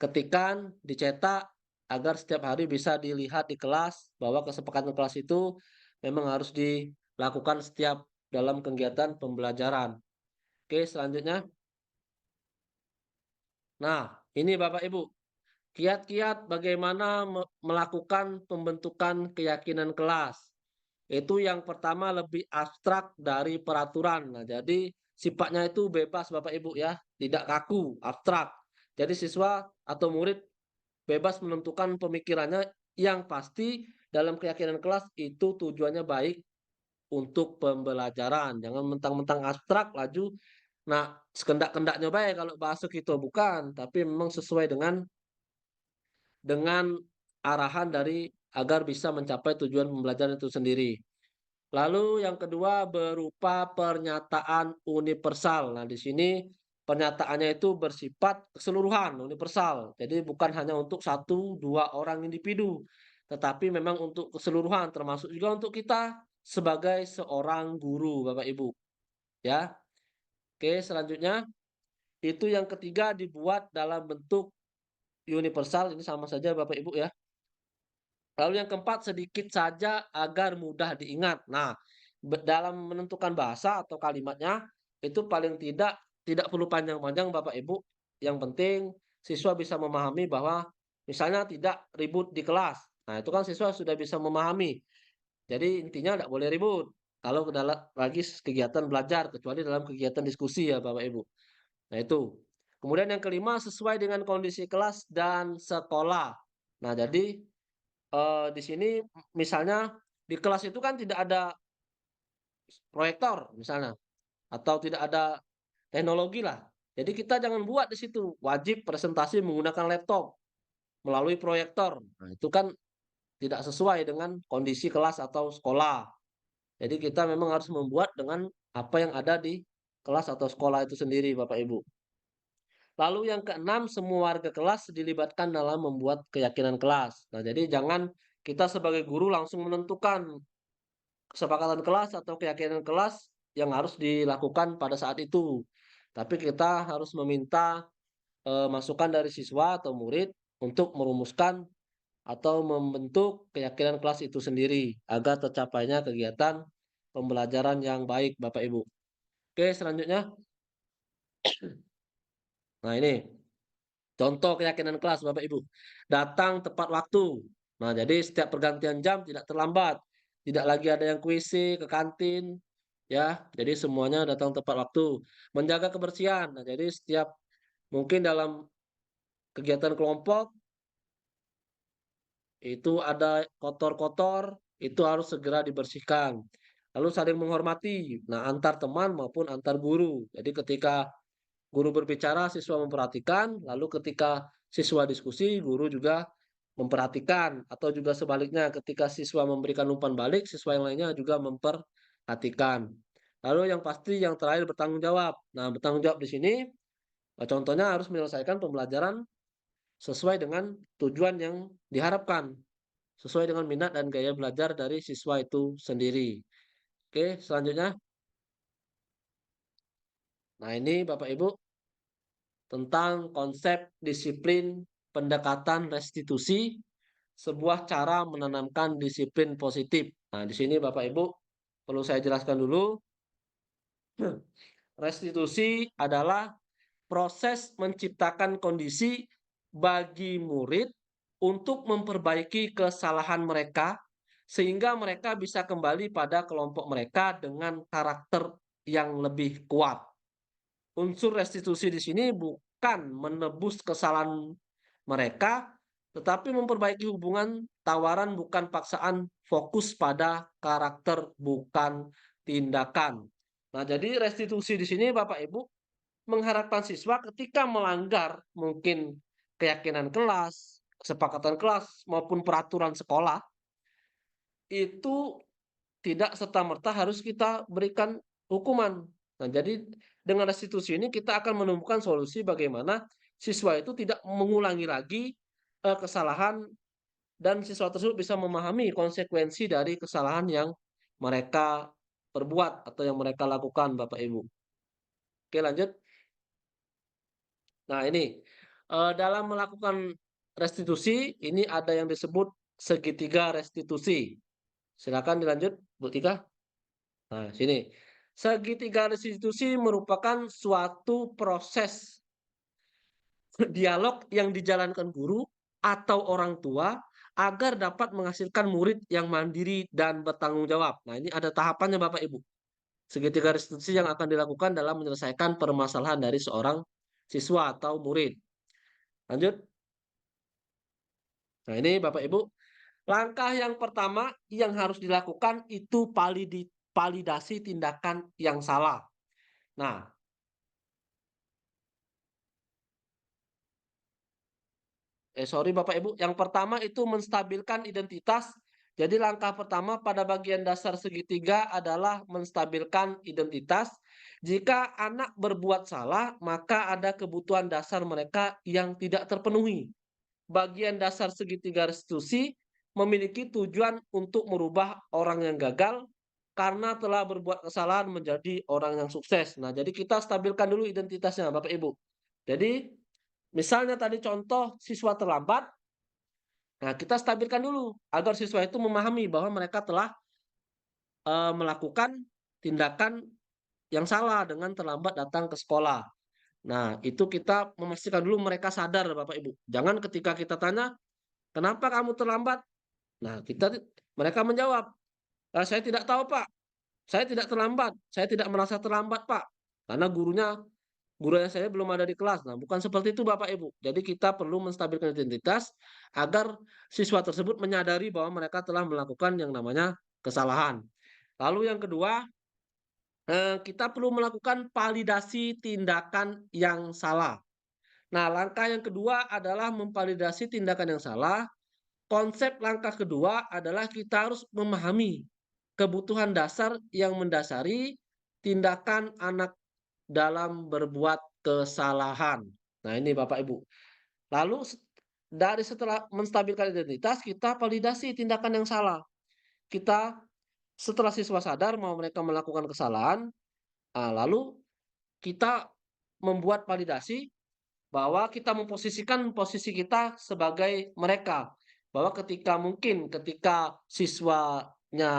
S3: ketikan, dicetak agar setiap hari bisa dilihat di kelas bahwa kesepakatan kelas itu memang harus dilakukan setiap dalam kegiatan pembelajaran. Oke, selanjutnya. Nah, ini Bapak Ibu, kiat-kiat bagaimana melakukan pembentukan keyakinan kelas. Itu yang pertama lebih abstrak dari peraturan. Nah, jadi sifatnya itu bebas Bapak Ibu ya, tidak kaku, abstrak. Jadi siswa atau murid bebas menentukan pemikirannya yang pasti dalam keyakinan kelas itu tujuannya baik untuk pembelajaran. Jangan mentang-mentang abstrak laju. Nah, sekendak-kendaknya baik kalau bahasa kita bukan, tapi memang sesuai dengan arahan dari agar bisa mencapai tujuan pembelajaran itu sendiri. Lalu yang kedua berupa pernyataan universal. Nah, di sini pernyataannya itu bersifat keseluruhan, universal. Jadi bukan hanya untuk 1-2 orang individu, tetapi memang untuk keseluruhan, termasuk juga untuk kita sebagai seorang guru, Bapak Ibu. Ya. Oke, selanjutnya itu yang ketiga dibuat dalam bentuk universal, ini sama saja Bapak Ibu ya. Lalu yang keempat sedikit saja agar mudah diingat. Nah, dalam menentukan bahasa atau kalimatnya itu paling tidak perlu panjang-panjang Bapak Ibu. Yang penting siswa bisa memahami bahwa misalnya tidak ribut di kelas. Nah, itu kan siswa sudah bisa memahami. Jadi intinya tidak boleh ribut. kalau lagi kegiatan belajar, kecuali dalam kegiatan diskusi ya Bapak Ibu. Nah itu. Kemudian yang kelima, sesuai dengan kondisi kelas dan sekolah. Nah jadi di sini misalnya di kelas itu kan tidak ada proyektor misalnya, atau tidak ada teknologi lah. Jadi kita jangan buat di situ. Wajib presentasi menggunakan laptop melalui proyektor. Nah itu kan tidak sesuai dengan kondisi kelas atau sekolah. Jadi kita memang harus membuat dengan apa yang ada di kelas atau sekolah itu sendiri, Bapak Ibu. Lalu yang keenam, semua warga kelas dilibatkan dalam membuat keyakinan kelas. Nah, jadi jangan kita sebagai guru langsung menentukan kesepakatan kelas atau keyakinan kelas yang harus dilakukan pada saat itu. Tapi kita harus meminta masukan dari siswa atau murid untuk merumuskan atau membentuk keyakinan kelas itu sendiri agar tercapainya kegiatan pembelajaran yang baik, Bapak Ibu. Oke, selanjutnya. Nah, ini contoh keyakinan kelas, Bapak Ibu. Datang tepat waktu. Nah, jadi setiap pergantian jam tidak terlambat. Tidak lagi ada yang kuisi ke kantin, ya. Jadi semuanya datang tepat waktu. Menjaga kebersihan. Nah, jadi setiap mungkin dalam kegiatan kelompok itu ada kotor-kotor, itu harus segera dibersihkan. Lalu saling menghormati, nah antar teman maupun antar guru. Jadi ketika guru berbicara, siswa memperhatikan, lalu ketika siswa diskusi, guru juga memperhatikan, atau juga sebaliknya ketika siswa memberikan umpan balik, siswa yang lainnya juga memperhatikan. Lalu yang pasti yang terakhir bertanggung jawab. Nah, bertanggung jawab di sini contohnya harus menyelesaikan pembelajaran sesuai dengan tujuan yang diharapkan, sesuai dengan minat dan gaya belajar dari siswa itu sendiri. Oke, selanjutnya. Nah, ini Bapak Ibu tentang konsep disiplin pendekatan restitusi, sebuah cara menanamkan disiplin positif. Nah, di sini Bapak Ibu perlu saya jelaskan dulu. Restitusi adalah proses menciptakan kondisi bagi murid untuk memperbaiki kesalahan mereka sehingga mereka bisa kembali pada kelompok mereka dengan karakter yang lebih kuat. Unsur restitusi di sini bukan menebus kesalahan mereka, tetapi memperbaiki hubungan, tawaran bukan paksaan, fokus pada karakter bukan tindakan. Nah, jadi restitusi di sini Bapak Ibu mengharapkan siswa ketika melanggar mungkin keyakinan kelas, kesepakatan kelas maupun peraturan sekolah itu tidak serta-merta harus kita berikan hukuman. Nah, jadi dengan restitusi ini kita akan menemukan solusi bagaimana siswa itu tidak mengulangi lagi kesalahan dan siswa tersebut bisa memahami konsekuensi dari kesalahan yang mereka perbuat atau yang mereka lakukan, Bapak Ibu. Oke, lanjut. Nah, ini dalam melakukan restitusi ini ada yang disebut segitiga restitusi. Silakan dilanjut, Bu Tika. Nah, sini. Segitiga restitusi merupakan suatu proses dialog yang dijalankan guru atau orang tua agar dapat menghasilkan murid yang mandiri dan bertanggung jawab. Nah, ini ada tahapannya Bapak Ibu. Segitiga restitusi yang akan dilakukan dalam menyelesaikan permasalahan dari seorang siswa atau murid. Lanjut. Nah, ini Bapak Ibu. Langkah yang pertama yang harus dilakukan itu validasi tindakan yang salah. Nah, sorry Bapak Ibu, yang pertama itu menstabilkan identitas. Jadi langkah pertama pada bagian dasar segitiga adalah menstabilkan identitas. Jika anak berbuat salah, maka ada kebutuhan dasar mereka yang tidak terpenuhi. Bagian dasar segitiga restitusi memiliki tujuan untuk merubah orang yang gagal karena telah berbuat kesalahan menjadi orang yang sukses. Nah, jadi kita stabilkan dulu identitasnya, Bapak Ibu. Jadi, misalnya tadi contoh siswa terlambat, nah kita stabilkan dulu agar siswa itu memahami bahwa mereka telah melakukan tindakan yang salah dengan terlambat datang ke sekolah. Nah, itu kita memastikan dulu mereka sadar, Bapak Ibu. Jangan ketika kita tanya, kenapa kamu terlambat? Nah, mereka menjawab, saya tidak tahu Pak. Saya tidak terlambat, saya tidak merasa terlambat, Pak, karena gurunya saya belum ada di kelas. Nah, bukan seperti itu Bapak Ibu. Jadi kita perlu menstabilkan identitas agar siswa tersebut menyadari bahwa mereka telah melakukan yang namanya kesalahan. Lalu yang kedua, kita perlu melakukan validasi tindakan yang salah. Nah, langkah yang kedua adalah memvalidasi tindakan yang salah. Konsep langkah kedua adalah kita harus memahami kebutuhan dasar yang mendasari tindakan anak dalam berbuat kesalahan. Nah, ini Bapak Ibu. Lalu dari setelah menstabilkan identitas, kita validasi tindakan yang salah. Kita setelah siswa sadar bahwa mereka melakukan kesalahan, lalu kita membuat validasi bahwa kita memposisikan posisi kita sebagai mereka. Bahwa ketika siswanya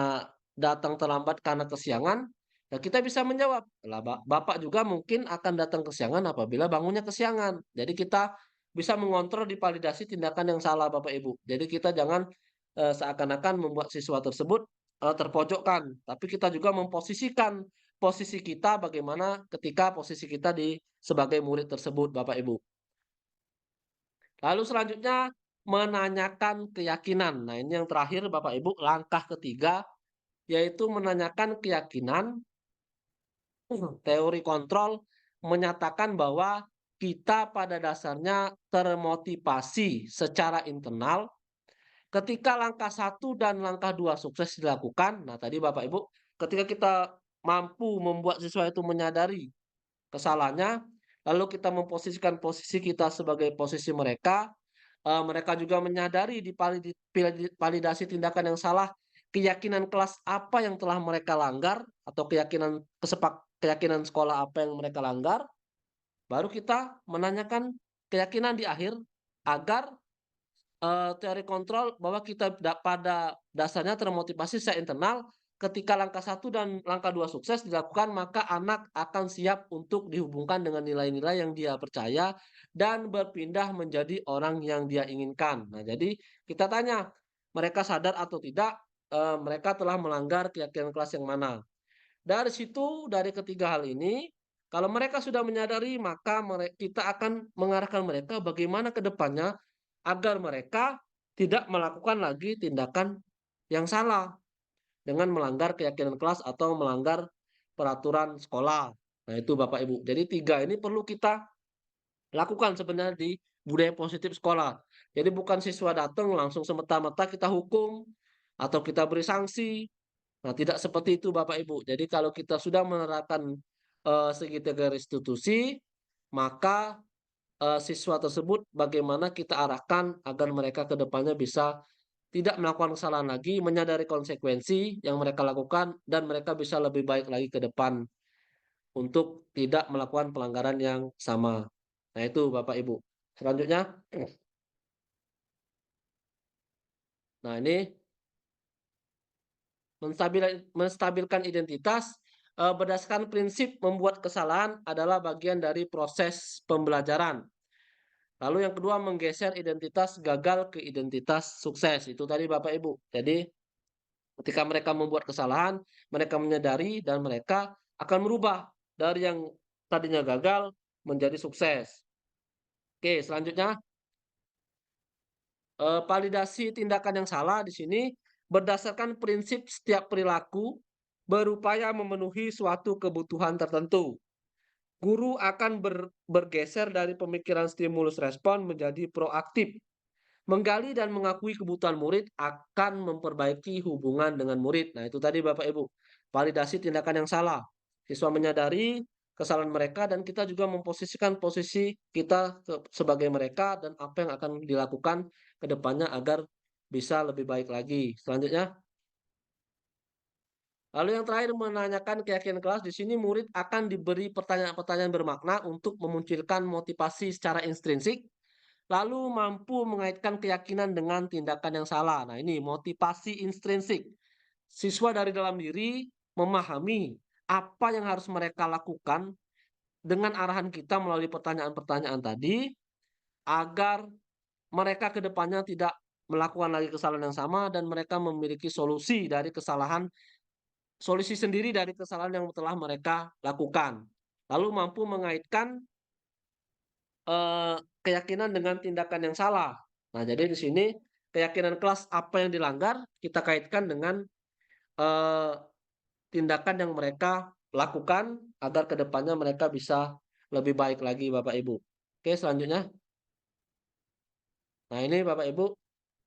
S3: datang terlambat karena kesiangan, ya kita bisa menjawab, lah Bapak juga mungkin akan datang kesiangan apabila bangunnya kesiangan. Jadi kita bisa mengontrol di validasi tindakan yang salah Bapak Ibu. Jadi kita jangan seakan-akan membuat siswa tersebut terpojokkan, tapi kita juga memposisikan posisi kita bagaimana ketika posisi kita sebagai murid tersebut Bapak Ibu. Lalu selanjutnya menanyakan keyakinan. Nah, ini yang terakhir Bapak Ibu, langkah ketiga yaitu menanyakan keyakinan. Teori kontrol menyatakan bahwa kita pada dasarnya termotivasi secara internal ketika langkah 1 dan langkah 2 sukses dilakukan. Nah, tadi Bapak Ibu, ketika kita mampu membuat siswa itu menyadari kesalahannya, lalu kita memposisikan posisi kita sebagai posisi mereka, mereka juga menyadari di validasi tindakan yang salah, keyakinan kelas apa yang telah mereka langgar atau keyakinan sekolah apa yang mereka langgar, baru kita menanyakan keyakinan di akhir agar teori kontrol bahwa kita pada dasarnya termotivasi secara internal ketika langkah 1 dan langkah 2 sukses dilakukan, maka anak akan siap untuk dihubungkan dengan nilai-nilai yang dia percaya dan berpindah menjadi orang yang dia inginkan. Nah, jadi kita tanya, mereka sadar atau tidak mereka telah melanggar keyakinan kelas yang mana. Dari situ, dari ketiga hal ini, kalau mereka sudah menyadari, maka kita akan mengarahkan mereka bagaimana ke depannya agar mereka tidak melakukan lagi tindakan yang salah dengan melanggar keyakinan kelas atau melanggar peraturan sekolah. Nah, itu Bapak Ibu. Jadi 3 ini perlu kita lakukan sebenarnya di budaya positif sekolah. Jadi bukan siswa datang langsung semata-mata kita hukum atau kita beri sanksi. Nah, tidak seperti itu Bapak Ibu. Jadi kalau kita sudah menerapkan segitiga restitusi, maka siswa tersebut bagaimana kita arahkan agar mereka ke depannya bisa tidak melakukan kesalahan lagi, menyadari konsekuensi yang mereka lakukan, dan mereka bisa lebih baik lagi ke depan untuk tidak melakukan pelanggaran yang sama. Nah, itu Bapak Ibu. Selanjutnya, nah ini menstabilkan identitas berdasarkan prinsip membuat kesalahan adalah bagian dari proses pembelajaran. Lalu yang kedua, menggeser identitas gagal ke identitas sukses. Itu tadi Bapak Ibu. Jadi ketika mereka membuat kesalahan, mereka menyadari dan mereka akan merubah dari yang tadinya gagal menjadi sukses. Oke, selanjutnya validasi tindakan yang salah di sini berdasarkan prinsip setiap perilaku berupaya memenuhi suatu kebutuhan tertentu. Guru akan bergeser dari pemikiran stimulus respon menjadi proaktif. Menggali dan mengakui kebutuhan murid akan memperbaiki hubungan dengan murid. Nah, itu tadi Bapak Ibu. Validasi tindakan yang salah. Siswa menyadari kesalahan mereka dan kita juga memposisikan posisi kita sebagai mereka dan apa yang akan dilakukan ke depannya agar bisa lebih baik lagi. Selanjutnya, lalu yang terakhir menanyakan keyakinan kelas. Di sini murid akan diberi pertanyaan-pertanyaan bermakna untuk memunculkan motivasi secara intrinsik, lalu mampu mengaitkan keyakinan dengan tindakan yang salah. Nah, ini motivasi intrinsik. Siswa dari dalam diri memahami apa yang harus mereka lakukan dengan arahan kita melalui pertanyaan-pertanyaan tadi agar mereka ke depannya tidak melakukan lagi kesalahan yang sama dan mereka memiliki solusi dari kesalahan solusi sendiri dari kesalahan yang telah mereka lakukan. Lalu mampu mengaitkan keyakinan dengan tindakan yang salah. Nah, jadi di sini keyakinan kelas apa yang dilanggar kita kaitkan dengan tindakan yang mereka lakukan agar kedepannya mereka bisa lebih baik lagi, Bapak Ibu. Oke, selanjutnya. Nah, ini Bapak Ibu,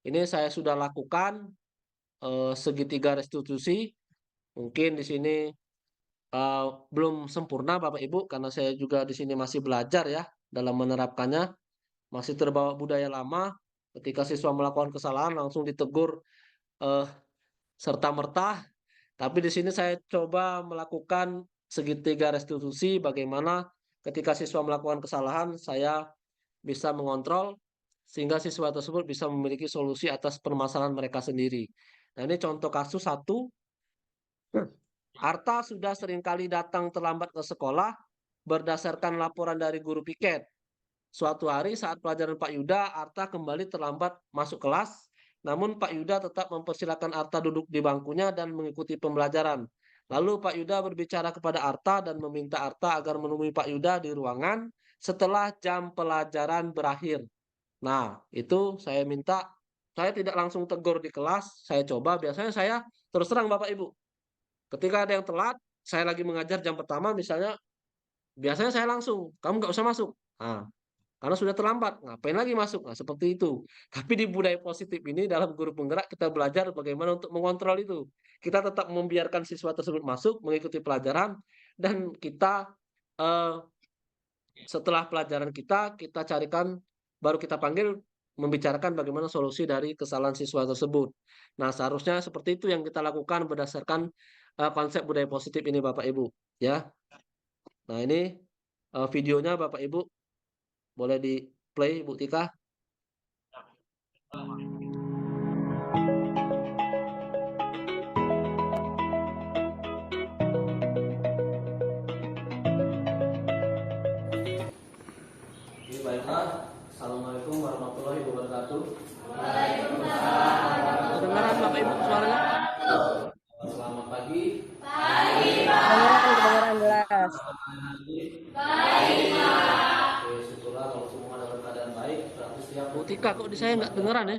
S3: ini saya sudah lakukan segitiga restitusi. Mungkin di sini belum sempurna Bapak Ibu karena saya juga di sini masih belajar ya dalam menerapkannya. Masih terbawa budaya lama. Ketika siswa melakukan kesalahan langsung ditegur serta-merta. Tapi di sini saya coba melakukan segitiga restitusi bagaimana ketika siswa melakukan kesalahan saya bisa mengontrol sehingga siswa tersebut bisa memiliki solusi atas permasalahan mereka sendiri. Nah, ini contoh kasus satu. Arta sudah seringkali datang terlambat ke sekolah berdasarkan laporan dari guru piket. Suatu hari saat pelajaran Pak Yuda, Arta kembali terlambat masuk kelas. Namun Pak Yuda tetap mempersilahkan Arta duduk di bangkunya dan mengikuti pembelajaran. Lalu Pak Yuda berbicara kepada Arta dan meminta Arta agar menemui Pak Yuda di ruangan setelah jam pelajaran berakhir. Nah, itu saya minta, saya tidak langsung tegur di kelas, saya coba, biasanya saya terus terang Bapak Ibu. Ketika ada yang telat, saya lagi mengajar jam pertama misalnya, biasanya saya langsung, kamu nggak usah masuk. Nah, karena sudah terlambat, ngapain lagi masuk? Nah, seperti itu. Tapi di budaya positif ini dalam guru penggerak kita belajar bagaimana untuk mengontrol itu. Kita tetap membiarkan siswa tersebut masuk, mengikuti pelajaran, dan kita setelah pelajaran kita carikan, baru kita panggil, membicarakan bagaimana solusi dari kesalahan siswa tersebut. Nah, seharusnya seperti itu yang kita lakukan berdasarkan konsep budaya positif ini Bapak Ibu. Ya. Nah, ini videonya Bapak Ibu. Boleh di play Bu Tika. Oke, baiklah. Assalamualaikum warahmatullahi wabarakatuh. Kedengaran Bapak Ibu suaranya? Selamat pagi.
S2: Kedengaran jelas.
S3: Oke, syukurlah kalau semua dalam keadaan baik. Berarti siap. Bu Tika, kok di saya nggak kedengeran ya?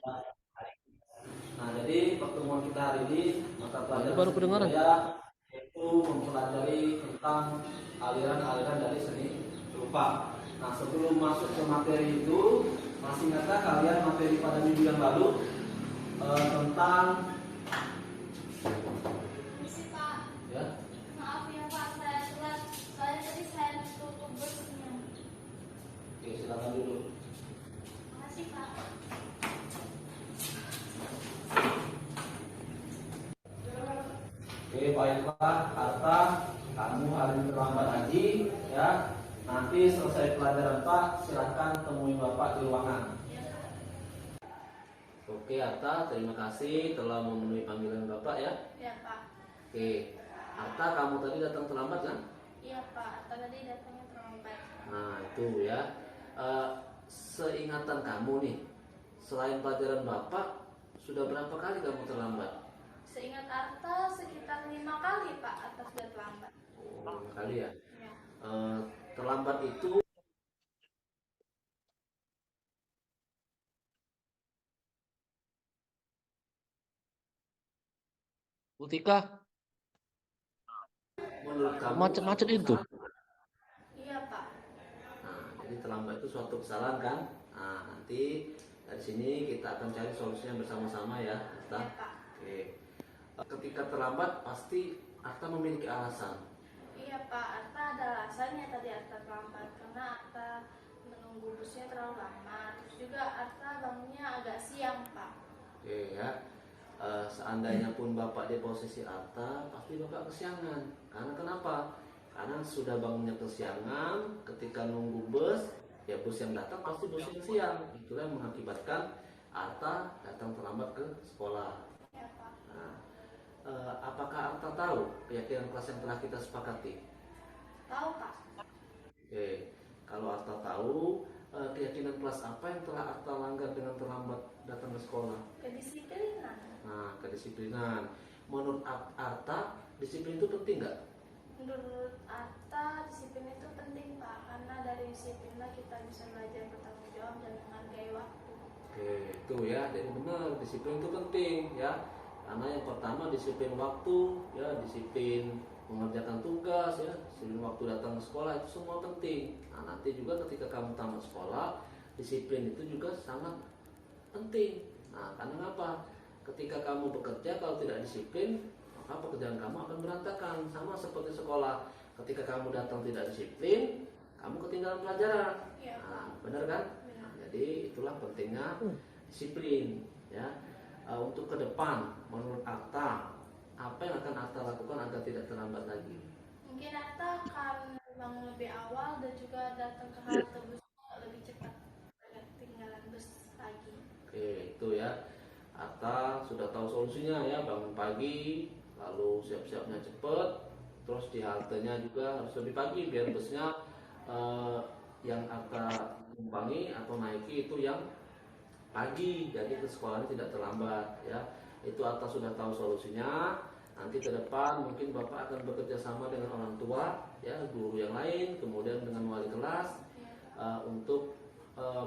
S3: Nah, jadi pertemuan kita hari ini mata pelajaran
S2: baru kedengaran.
S3: yaitu mempelajari tentang aliran-aliran dari seni rupa. Nah, sebelum masuk ke materi itu, masih ingatkah kalian materi pada minggu yang lalu tentang ya?
S5: Maaf ya Pak, saya telat. Soalnya tadi saya tutup busnya.
S3: Oke, silakan dulu.
S5: Makasih Pak.
S3: Oke, baiklah, Arta, kamu hari ini terlambat lagi, ya. Nanti selesai pelajaran Pak, silahkan temui Bapak di ruangan. Oke, Arta, terima kasih telah memenuhi panggilan Bapak ya.
S5: Iya Pak.
S3: Oke, Arta, kamu tadi datang terlambat kan?
S5: Iya Pak, tadi datangnya terlambat.
S3: Nah, itu ya. Seingatan kamu nih, selain pelajaran Bapak, sudah berapa kali kamu terlambat?
S5: Seingat Arta sekitar 5 kali Pak atas sudah terlambat.
S3: Oh, 5 kali ya.
S5: Iya.
S3: Terlambat itu Utika, menurut kamu macet-macet itu?
S5: Iya Pak.
S3: Nah, jadi terlambat itu suatu kesalahan kan? Nah, nanti dari sini kita akan cari solusinya bersama-sama ya, Arta.
S5: Iya Pak.
S3: Oke. Ketika terlambat pasti Arta memiliki alasan.
S5: Iya Pak, Arta ada alasannya tadi Arta terlambat karena Arta menunggu busnya terlalu lama. Terus juga Arta bangunnya agak siang Pak.
S3: Oke ya. Seandainya pun Bapak di posisi Arta, pasti Bapak kesiangan. Karena kenapa? Karena sudah bangunnya kesiangan, ketika nunggu bus, ya bus yang datang pasti bus yang siang. Itulah yang mengakibatkan Arta datang terlambat ke sekolah.
S5: Iya Pak.
S3: Nah, apakah Arta tahu keyakinan kelas yang telah kita sepakati?
S5: Tahu Pak.
S3: Oke, kalau Arta tahu, keyakinan kelas apa yang telah Arta langgar dengan terlambat datang ke sekolah?
S5: Kedisiplinan.
S3: Nah, kedisiplinan. Menurut Arta, Disiplin itu penting nggak?
S5: Menurut Atta, disiplin itu penting Pak, karena dari disiplinlah kita bisa belajar bertanggung jawab dan menghargai waktu.
S3: Oke, itu ya. Jadi benar, disiplin itu penting ya. Karena yang pertama disiplin waktu, ya, disiplin mengerjakan tugas, ya, disiplin waktu datang ke sekolah, itu semua penting. Nah, nanti juga ketika kamu tamat sekolah, disiplin itu juga sangat penting. Nah, karena apa? Ketika kamu bekerja, kalau tidak disiplin, maka pekerjaan kamu akan berantakan. Sama seperti sekolah, ketika kamu datang tidak disiplin, kamu ketinggalan pelajaran.
S5: Iya,
S3: Nah, benar kan?
S5: Benar.
S3: Nah, jadi itulah pentingnya disiplin, ya. Untuk ke depan, menurut Atta, apa yang akan Atta lakukan agar tidak terlambat lagi?
S5: Mungkin Atta akan bangun lebih awal dan juga datang ke halte busnya lebih cepat agar ketinggalan bus lagi.
S3: Oke, itu ya. Atta sudah tahu solusinya ya, bangun pagi, lalu siap-siapnya cepet, terus di haltenya juga harus lebih pagi biar busnya yang Atta tumpangi atau naiki itu yang pagi, jadi ke sekolahnya tidak terlambat ya. Itu Atta sudah tahu solusinya. Nanti ke depan mungkin Bapak akan bekerja sama dengan orang tua ya, guru yang lain, kemudian dengan wali kelas untuk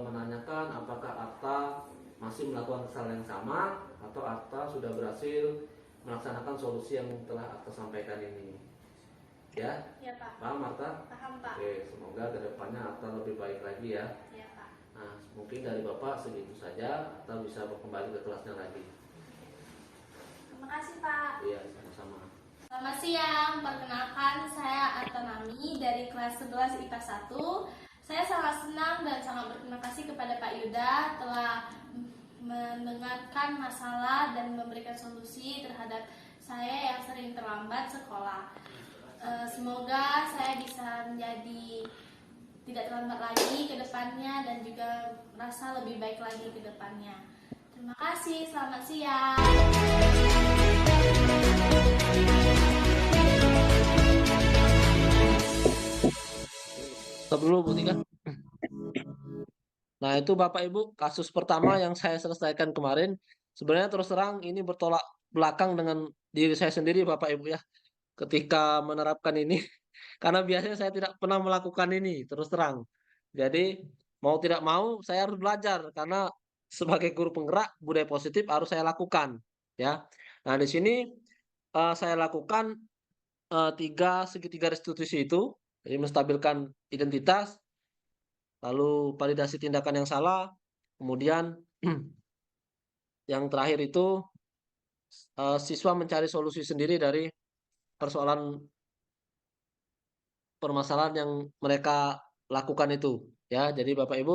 S3: menanyakan apakah Atta masih melakukan kesalahan yang sama atau Atta sudah berhasil melaksanakan solusi yang telah Atta sampaikan ini. Ya,
S5: Ya Pak,
S3: paham Atta?
S5: paham Pak.
S3: Oke, semoga kedepannya Atta lebih baik lagi ya.
S5: Ya Pak.
S3: Nah, mungkin dari Bapak segitu saja atau bisa kembali ke kelasnya lagi.
S5: Terima kasih Pak.
S3: Iya, sama-sama.
S5: Selamat siang, perkenalkan saya Atta Nami dari kelas 11 IPA 1. Saya sangat senang dan sangat berterima kasih kepada Pak Yuda telah mendengarkan masalah dan memberikan solusi terhadap saya yang sering terlambat sekolah. Semoga saya bisa menjadi tidak terlambat lagi ke depannya dan juga merasa lebih baik lagi ke depannya. Terima kasih, selamat siang.
S3: Stop dulu Bu Tika. Nah, itu Bapak Ibu kasus pertama yang saya selesaikan kemarin. Sebenarnya terus terang ini bertolak belakang dengan diri saya sendiri Bapak Ibu ya. Ketika menerapkan ini karena biasanya saya tidak pernah melakukan ini terus terang. Jadi mau tidak mau saya harus belajar karena sebagai guru penggerak budaya positif harus saya lakukan ya. Nah, di sini saya lakukan segitiga restitusi itu, jadi menstabilkan identitas, lalu validasi tindakan yang salah, kemudian yang terakhir itu siswa mencari solusi sendiri dari permasalahan yang mereka lakukan itu ya. Jadi Bapak Ibu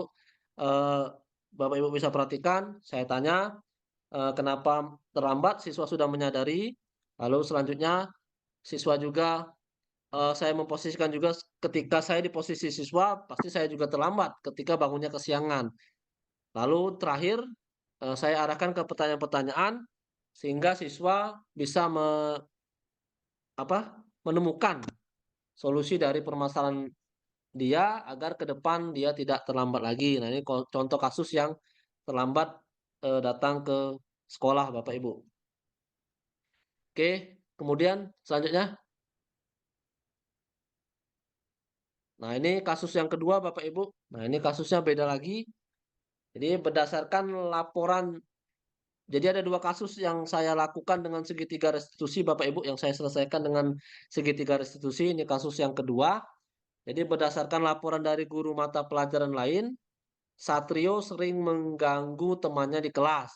S3: bisa perhatikan, saya tanya kenapa terlambat, siswa sudah menyadari. Lalu selanjutnya siswa juga saya memposisikan juga ketika saya di posisi siswa pasti saya juga terlambat ketika bangunnya kesiangan. Lalu terakhir saya arahkan ke pertanyaan-pertanyaan sehingga siswa bisa menemukan solusi dari permasalahan dia agar ke depan dia tidak terlambat lagi. Nah, ini contoh kasus yang terlambat datang ke sekolah Bapak Ibu. Oke, kemudian selanjutnya. Nah, ini kasus yang kedua Bapak Ibu. Nah, ini kasusnya beda lagi. Jadi berdasarkan laporan, jadi ada dua kasus yang saya lakukan dengan segitiga restitusi Bapak Ibu, yang saya selesaikan dengan segitiga restitusi. Ini kasus yang kedua. Jadi berdasarkan laporan dari guru mata pelajaran lain, Satrio sering mengganggu temannya di kelas.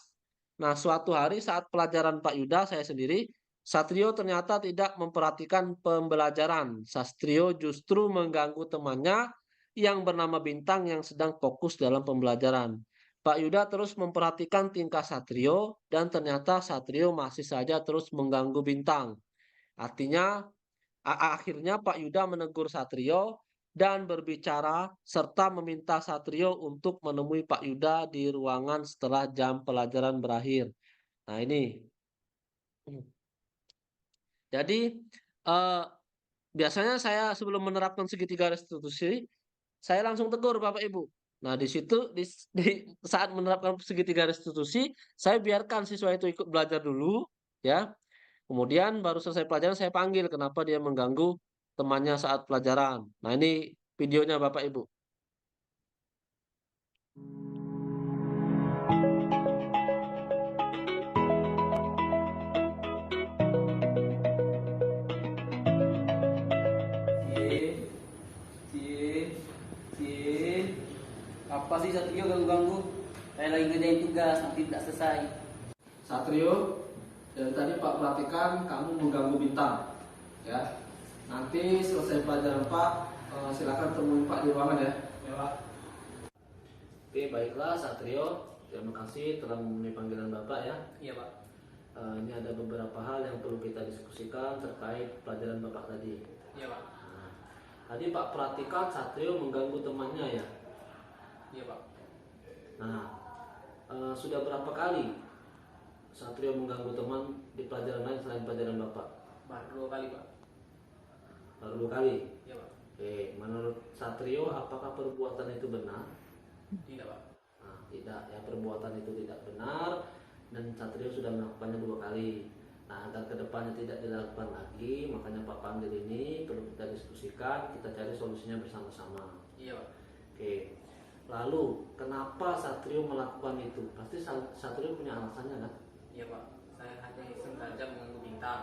S3: Nah, suatu hari saat pelajaran Pak Yuda, saya sendiri, Satrio ternyata tidak memperhatikan pembelajaran. Satrio justru mengganggu temannya yang bernama Bintang yang sedang fokus dalam pembelajaran. Pak Yuda terus memperhatikan tingkah Satrio dan ternyata Satrio masih saja terus mengganggu Bintang. Artinya, akhirnya Pak Yuda menegur Satrio dan berbicara serta meminta Satrio untuk menemui Pak Yuda di ruangan setelah jam pelajaran berakhir. Nah, ini. Jadi biasanya saya sebelum menerapkan segitiga restitusi, saya langsung tegur Bapak Ibu. Nah, di situ saat menerapkan segitiga restitusi, saya biarkan siswa itu ikut belajar dulu, ya. Kemudian baru selesai pelajaran saya panggil kenapa dia mengganggu temannya saat pelajaran. Nah, ini videonya Bapak Ibu.
S6: Apa sih Satrio ganggu-ganggu? Saya lagi ngerjain tugas, nanti tidak selesai.
S3: Satrio, dari tadi Pak perhatikan kamu mengganggu Bintang, ya. Nanti selesai pelajaran Pak, silakan temui Pak di ruangan ya.
S6: Ya Pak.
S3: Oke, baiklah Satrio, terima kasih telah memenuhi panggilan Bapak ya.
S6: Iya Pak.
S3: Ini ada beberapa hal yang perlu kita diskusikan terkait pelajaran Bapak tadi.
S6: Iya Pak.
S3: Nah, tadi Pak perhatikan Satrio mengganggu temannya ya.
S6: Iya Pak.
S3: Nah, sudah berapa kali Satrio mengganggu teman di pelajaran lain selain pelajaran Bapak?
S6: Baru 2 kali Pak.
S3: Baru 2 kali.
S6: Iya Pak.
S3: Oke, menurut Satrio apakah perbuatan itu benar?
S6: Tidak Pak.
S3: Nah, tidak ya, perbuatan itu tidak benar dan Satrio sudah melakukannya 2 kali. Nah, agar kedepannya tidak dilakukan lagi, makanya Pak panggil ini perlu kita diskusikan, kita cari solusinya bersama-sama.
S6: Iya Pak.
S3: Oke, lalu kenapa Satrio melakukan itu? Pasti Satrio punya alasannya kan?
S6: Iya Pak. Saya hanya iseng saja mengganggu Bintang.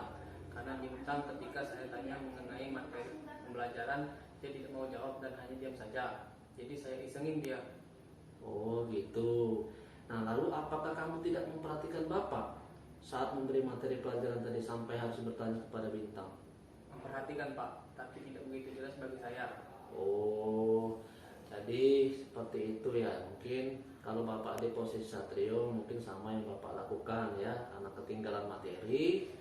S6: Karena Bintang ketika saya tanya mengenai materi pembelajaran, dia tidak mau jawab dan hanya diam saja. Jadi saya isengin dia.
S3: Oh gitu. Nah, lalu apakah kamu tidak memperhatikan Bapak saat memberi materi pelajaran tadi sampai harus bertanya kepada Bintang?
S6: Memperhatikan Pak, tapi tidak begitu jelas bagi saya.
S3: Oh, jadi seperti itu ya. Mungkin kalau Bapak di posisi Satrio mungkin sama yang Bapak lakukan ya, karena ketinggalan materi,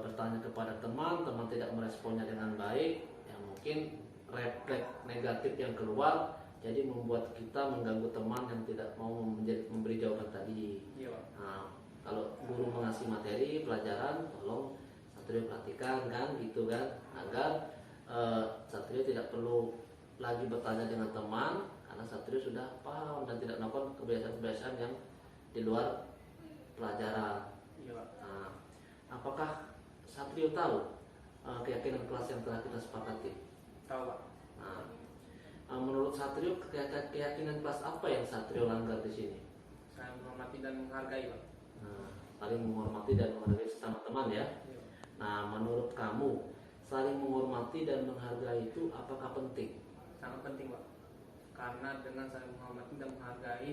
S3: bertanya kepada teman, teman tidak meresponnya dengan baik, ya mungkin refleks negatif yang keluar, jadi membuat kita mengganggu teman yang tidak mau memberi jawaban tadi.
S6: Iya Pak.
S3: Nah, kalau guru mengasih materi pelajaran, tolong Satrio perhatikan kan, gitu kan, agar Satrio tidak perlu lagi bertanya dengan teman karena Satrio sudah paham dan tidak melakukan kebiasaan-kebiasaan yang di luar pelajaran.
S6: Iya Pak.
S3: Nah, apakah Satrio tahu keyakinan kelas yang telah kita sepakati?
S6: Tahu Pak.
S3: Nah, menurut Satrio keyakinan kelas apa yang Satrio langgar di sini?
S6: Saya menghormati dan menghargai Pak.
S3: Nah, saling menghormati dan menghargai sesama teman ya.
S6: Iya Pak.
S3: Nah, menurut kamu saling menghormati dan menghargai itu apakah penting?
S6: Sangat penting Pak. Karena dengan saling menghormati dan menghargai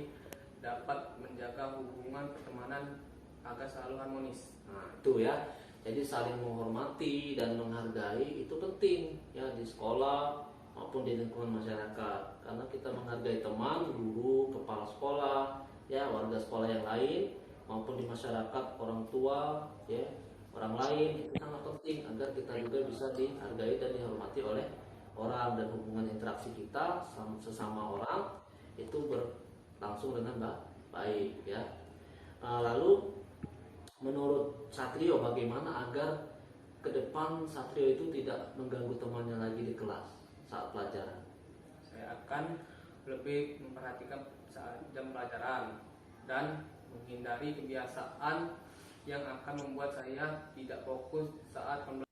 S6: dapat menjaga hubungan pertemanan agar selalu harmonis.
S3: Nah, itu ya. Jadi saling menghormati dan menghargai itu penting ya di sekolah maupun di lingkungan masyarakat. Karena kita menghargai teman, guru, kepala sekolah, ya warga sekolah yang lain maupun di masyarakat, orang tua, ya orang lain, itu sangat penting agar kita juga bisa dihargai dan dihormati oleh orang, dan hubungan interaksi kita sesama orang itu berlangsung dengan baik ya. Lalu menurut Satrio bagaimana agar ke depan Satrio itu tidak mengganggu temannya lagi di kelas saat pelajaran?
S6: Saya akan lebih memperhatikan saat jam pelajaran dan menghindari kebiasaan yang akan membuat saya tidak fokus saat pembelajaran.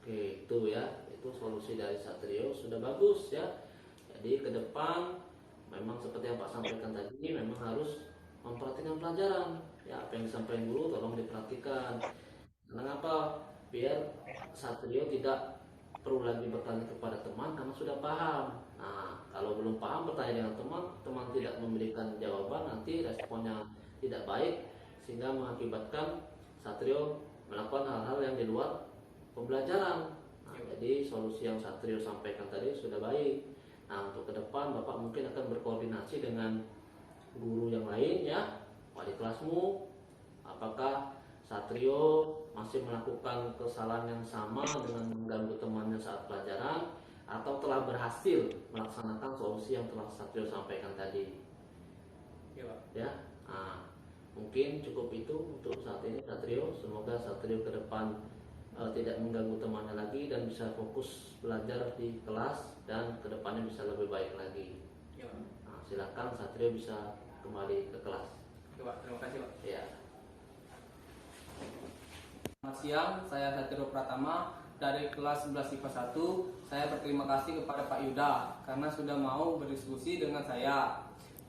S3: Oke, itu ya, itu solusi dari Satrio sudah bagus ya. Jadi ke depan memang seperti yang Pak sampaikan tadi, memang harus memperhatikan pelajaran. Ya, apa yang disampaikan guru tolong diperhatikan. Kenapa? Biar Satrio tidak perlu lagi bertanya kepada teman karena sudah paham. Nah, kalau belum paham bertanya dengan teman, teman tidak memberikan jawaban, nanti responnya tidak baik sehingga mengakibatkan Satrio melakukan hal-hal yang di luar pembelajaran. Nah, jadi solusi yang Satrio sampaikan tadi sudah baik. Nah, untuk ke depan Bapak mungkin akan berkoordinasi dengan guru yang lain ya, wali kelasmu, apakah Satrio masih melakukan kesalahan yang sama dengan mengganggu temannya saat pelajaran atau telah berhasil melaksanakan solusi yang telah Satrio sampaikan tadi. Ya, nah, mungkin cukup itu untuk saat ini Satrio. Semoga Satrio ke depan tidak mengganggu temannya lagi dan bisa fokus belajar di kelas dan kedepannya bisa lebih baik lagi. Nah, silakan Satrio bisa kembali ke kelas.
S6: Oke, Pak. Terima kasih, Pak.
S3: Ya.
S6: Selamat siang, saya Satrio Pratama dari kelas 11 IPA 1. Saya berterima kasih kepada Pak Yuda karena sudah mau berdiskusi dengan saya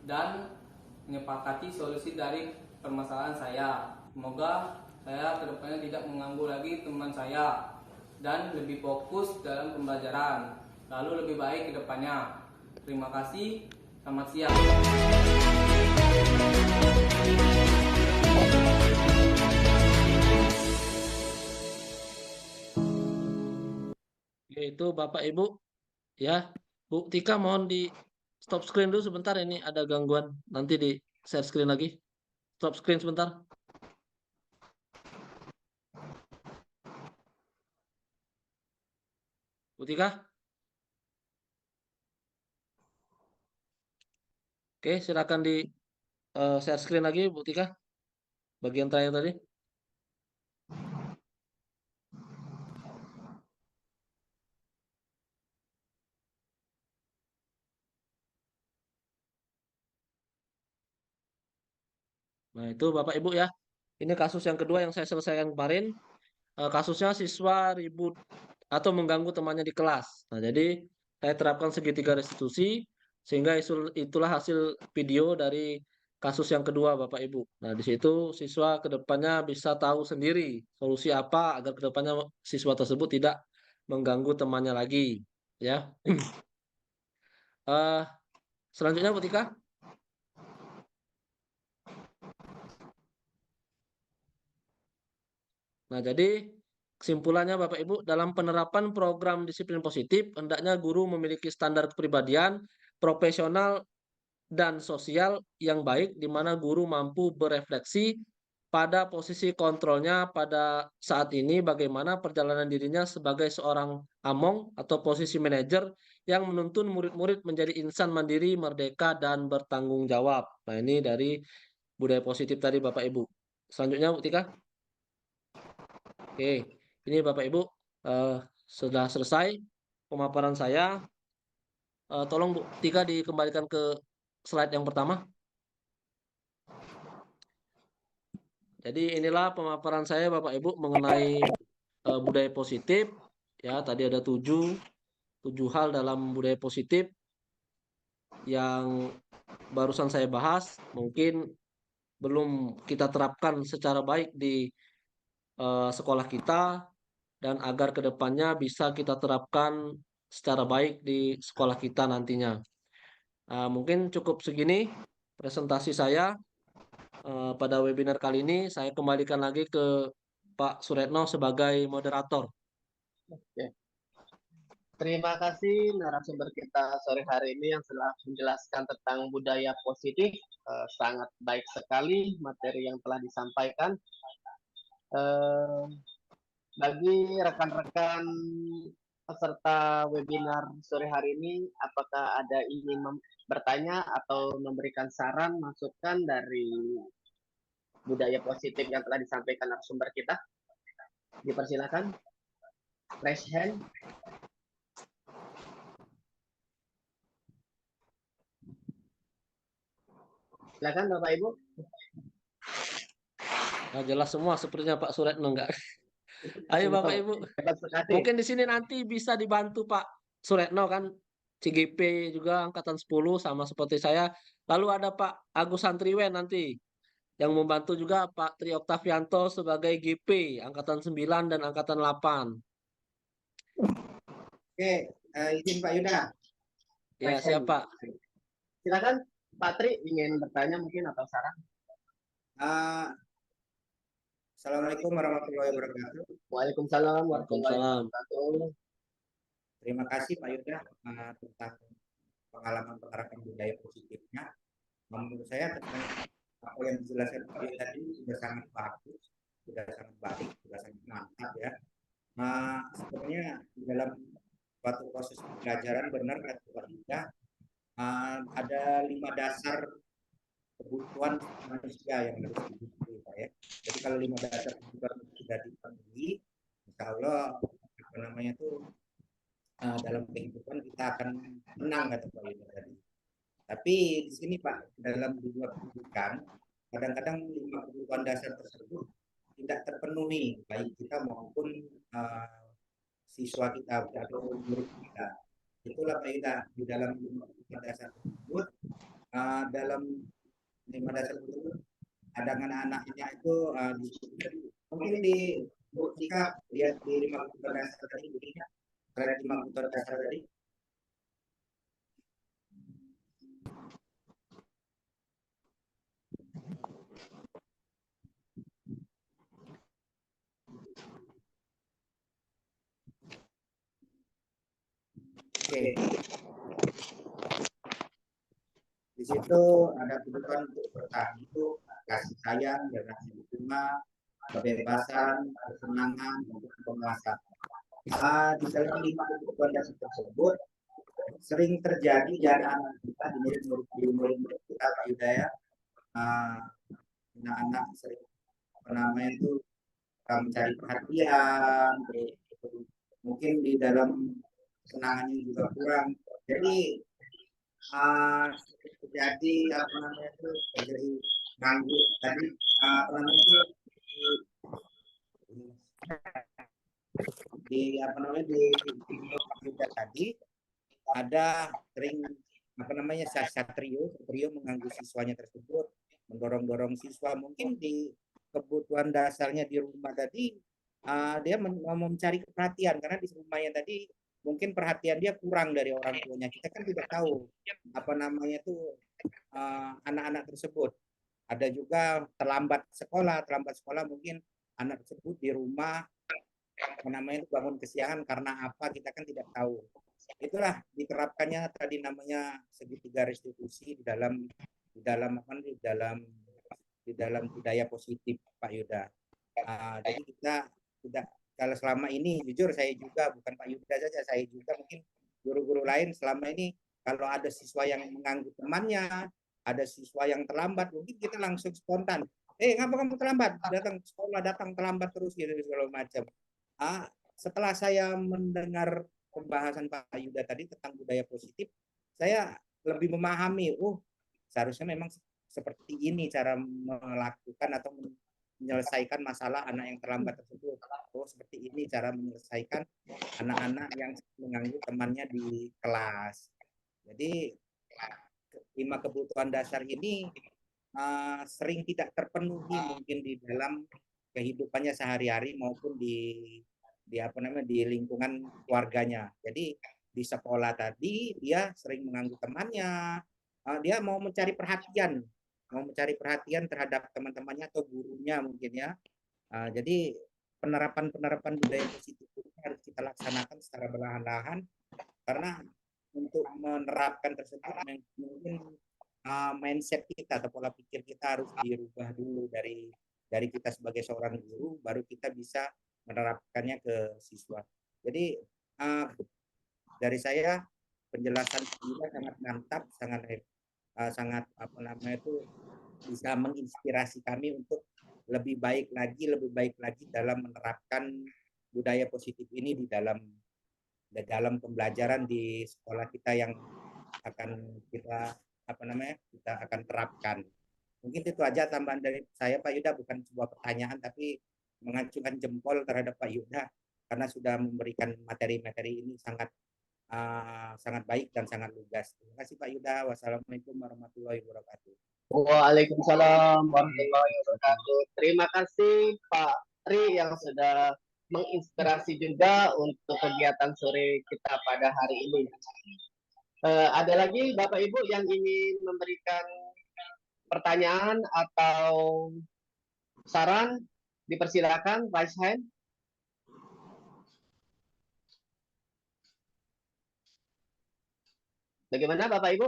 S6: dan menyepakati solusi dari permasalahan saya. Semoga saya kedepannya tidak mengganggu lagi teman saya dan lebih fokus dalam pembelajaran, lalu lebih baik ke depannya. Terima kasih, selamat siang.
S3: Itu Bapak Ibu ya. Bu Tika mohon di stop screen dulu sebentar, ini ada gangguan. Nanti di share screen lagi. Stop screen sebentar. Bu Tika. Oke, silakan di share screen lagi Bu Tika. Bagian terakhir tadi. Nah, itu Bapak Ibu ya. Ini kasus yang kedua yang saya selesaikan kemarin. Kasusnya siswa ribut atau mengganggu temannya di kelas. Nah, jadi saya terapkan segitiga restitusi sehingga itulah hasil video dari kasus yang kedua Bapak Ibu. Nah, di situ siswa kedepannya bisa tahu sendiri solusi apa agar kedepannya siswa tersebut tidak mengganggu temannya lagi. Ya. Eh, Selanjutnya Bu Tika. Nah, jadi kesimpulannya Bapak Ibu, dalam penerapan program disiplin positif, hendaknya guru memiliki standar kepribadian, profesional, dan sosial yang baik, di mana guru mampu berefleksi pada posisi kontrolnya pada saat ini, bagaimana perjalanan dirinya sebagai seorang among atau posisi manajer yang menuntun murid-murid menjadi insan mandiri, merdeka, dan bertanggung jawab. Nah, ini dari budaya positif tadi Bapak Ibu. Selanjutnya Bu Tika. Oke, ini Bapak Ibu sudah selesai pemaparan saya. Tolong Bu Tika dikembalikan ke slide yang pertama. Jadi inilah pemaparan saya Bapak Ibu mengenai budaya positif. Ya, tadi ada tujuh hal dalam budaya positif yang barusan saya bahas. Mungkin belum kita terapkan secara baik di sekolah kita, dan agar kedepannya bisa kita terapkan secara baik di sekolah kita nantinya. Mungkin cukup segini presentasi saya pada webinar kali ini. Saya kembalikan lagi ke Pak Suretno sebagai moderator.
S1: Oke. Terima kasih narasumber kita sore hari ini yang telah menjelaskan tentang budaya positif. Sangat baik sekali materi yang telah disampaikan. Bagi rekan-rekan peserta webinar sore hari ini, apakah ada ingin bertanya atau memberikan saran, masukan dari budaya positif yang telah disampaikan narasumber kita? Dipersilakan. Raise hand. Silakan Bapak Ibu.
S3: Nah, jelas semua sepertinya Pak Suretno enggak? Ayo Bapak Ibu. Mungkin di sini nanti bisa dibantu Pak Suretno kan, CGP juga angkatan 10 sama seperti saya. Lalu ada Pak Agus Santriwen nanti yang membantu juga Pak Tri Oktavianto sebagai GP angkatan 9 dan angkatan 8.
S7: Oke, izin Pak Yuda.
S3: Ya, siapa?
S1: Silakan Pak Tri ingin bertanya mungkin atau saran.
S7: Assalamualaikum warahmatullahi wabarakatuh.
S1: Waalaikumsalam warahmatullahi wabarakatuh.
S7: Terima kasih Pak Yuda tentang pengalaman penerapan budaya positifnya. Menurut saya tentang apa yang dijelaskan Pak Yuda tadi sudah sangat bagus, sudah sangat baik, sudah sangat mantap ya. Sebenarnya di dalam suatu proses pembelajaran benar kata Pak Yuda, ada 5 dasar kebutuhan manusia yang harus dipenuhi Pak ya. Jadi kalau 5 dasar kebutuhan sudah dipenuhi, insya Allah apa namanya itu dalam kehidupan kita akan menang kata Pak Yuda tadi. Tapi di sini Pak, dalam dunia pendidikan kadang-kadang 5 kebutuhan dasar tersebut tidak terpenuhi baik kita maupun siswa kita atau murid kita. Itulah faedah di dalam 5 kebutuhan dasar tersebut. Dalam 5 dasar tersebut ada anak-anaknya itu mungkin di Tika lihat di 5 kebutuhan dasar tadi, slide 5 kebutuhan dasar tadi. Oke. Di situ ada kebutuhan untuk bertahan hidup, kasih sayang, generasi dukungan, kebebasan, kesenangan, untuk penguasaan. Di dalam 5 kebutuhan dasar tersebut sering terjadi di anak-anak kita, di murid-murid kita Pak Yuda ya, anak-anak sering itu mencari perhatian, mungkin di dalam kesenangannya juga kurang. Jadi terjadi terjadi ganggu tadi di tadi ada sering satrio mengganggu siswanya tersebut, mendorong siswa mungkin di kebutuhan dasarnya di rumah tadi dia mau mencari perhatian karena di rumahnya tadi mungkin perhatian dia kurang dari orang tuanya. Kita kan tidak tahu anak-anak tersebut. Ada juga terlambat sekolah mungkin anak tersebut di rumah bangun kesiangan karena apa kita kan tidak tahu. Itulah diterapkannya tadi namanya segitiga restitusi di dalam budaya positif Pak Yuda. Jadi kita tidak, kalau selama ini jujur saya juga, bukan Pak Yuda saja, saya juga mungkin guru-guru lain selama ini kalau ada siswa yang mengganggu temannya, ada siswa yang terlambat, mungkin kita langsung spontan, ngapa kamu terlambat? Datang sekolah, datang terlambat terus gitu segala macam. Setelah saya mendengar pembahasan Pak Yuda tadi tentang budaya positif, saya lebih memahami, seharusnya memang seperti ini cara melakukan atau menyelesaikan masalah anak yang terlambat tersebut. Seperti ini cara menyelesaikan anak-anak yang mengganggu temannya di kelas. Jadi 5 kebutuhan dasar ini sering tidak terpenuhi mungkin di dalam kehidupannya sehari-hari maupun di lingkungan keluarganya. Jadi di sekolah tadi dia sering mengganggu temannya, dia mau mencari perhatian terhadap teman-temannya atau gurunya mungkin ya. Jadi penerapan budaya positif itu harus kita laksanakan secara perlahan-lahan, karena untuk menerapkan tersebut mungkin mindset kita atau pola pikir kita harus dirubah dulu dari kita sebagai seorang guru, baru kita bisa menerapkannya ke siswa. Jadi dari saya penjelasan juga sangat mantap, sangat bisa menginspirasi kami untuk lebih baik lagi dalam menerapkan budaya positif ini di dalam pembelajaran di sekolah kita yang akan kita akan terapkan. Mungkin itu aja tambahan dari saya Pak Yuda, bukan sebuah pertanyaan tapi mengacungkan jempol terhadap Pak Yuda karena sudah memberikan materi-materi ini sangat baik dan sangat lugas. Terima kasih Pak Yuda. Wassalamualaikum warahmatullahi wabarakatuh.
S1: Waalaikumsalam warahmatullahi wabarakatuh. Terima kasih Pak Tri yang sudah menginspirasi juga untuk kegiatan sore kita pada hari ini. Ada lagi Bapak Ibu yang ingin memberikan pertanyaan atau saran? Dipersilakan, raise hand. Bagaimana Bapak Ibu?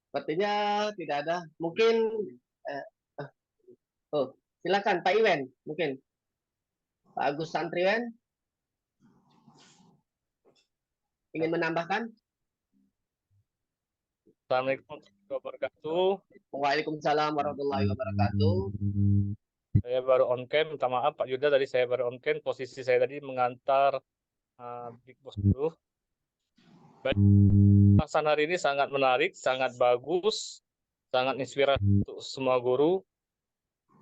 S1: Sepertinya tidak ada. Mungkin silakan Pak Iwen, mungkin Pak Agus Santriwen ingin menambahkan.
S4: Assalamualaikum warahmatullahi wabarakatuh.
S1: Waalaikumsalam warahmatullahi wabarakatuh.
S4: Saya baru on cam, minta maaf Pak Yuda, tadi saya baru on cam, posisi saya tadi mengantar Big Boss dulu. Pembahasan hari ini sangat menarik, sangat bagus, sangat inspiratif untuk semua guru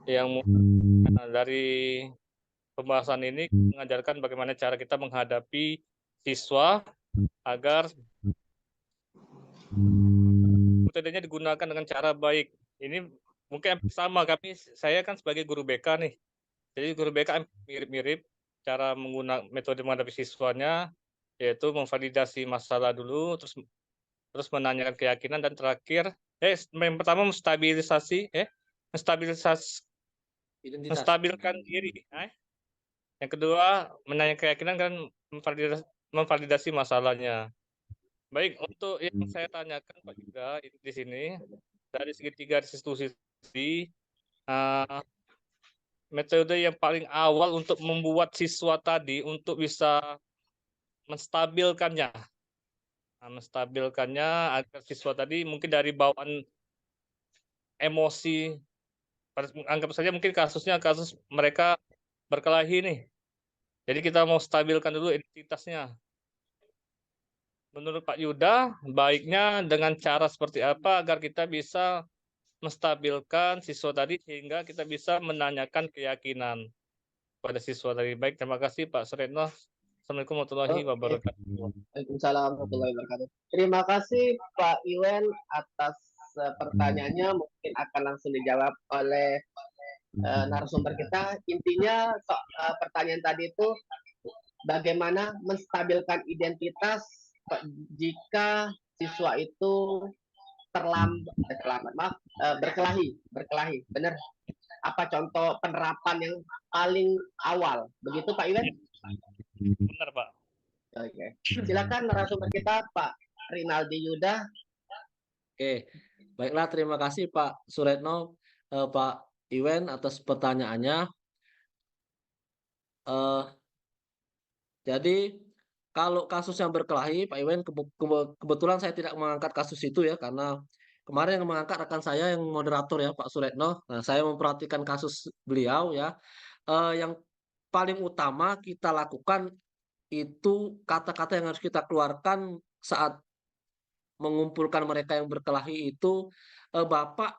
S4: yang dari pembahasan ini mengajarkan bagaimana cara kita menghadapi siswa agar metodenya digunakan dengan cara baik. Ini mungkin sama saya kan sebagai guru BK nih. Jadi guru BK mirip-mirip cara menggunakan metode menghadapi siswanya, yaitu memvalidasi masalah dulu, terus menanyakan keyakinan, dan terakhir yang pertama menstabilkan diri. Yang kedua menanyakan keyakinan dan memvalidasi masalahnya. Baik, untuk yang saya tanyakan Pak juga di sini dari segi tiga institusi, metode yang paling awal untuk membuat siswa tadi untuk bisa menstabilkannya agar siswa tadi mungkin dari bawaan emosi, anggap saja mungkin kasus mereka berkelahi nih. Jadi kita mau stabilkan dulu identitasnya. Menurut Pak Yuda, baiknya dengan cara seperti apa agar kita bisa menstabilkan siswa tadi sehingga kita bisa menanyakan keyakinan pada siswa tadi. Baik, terima kasih Pak Suretno. Assalamualaikum warahmatullahi wabarakatuh.
S1: Waalaikumsalam warahmatullahi wabarakatuh. Terima kasih Pak Iwan atas pertanyaannya. Mungkin akan langsung dijawab oleh narasumber kita. Intinya pertanyaan tadi itu bagaimana menstabilkan identitas jika siswa itu berkelahi. Benar. Apa contoh penerapan yang paling awal? Begitu Pak Iwan?
S4: Benar Pak.
S1: Oke. Silakan narasumber kita Pak Rinaldi Yuda.
S3: Oke, baiklah, terima kasih Pak Suretno, Pak Iwan atas pertanyaannya. Jadi kalau kasus yang berkelahi, Pak Iwan, kebetulan saya tidak mengangkat kasus itu ya, karena kemarin yang mengangkat rekan saya yang moderator ya, Pak Suretno. Nah, saya memperhatikan kasus beliau ya. Yang paling utama kita lakukan itu kata-kata yang harus kita keluarkan saat mengumpulkan mereka yang berkelahi itu, Bapak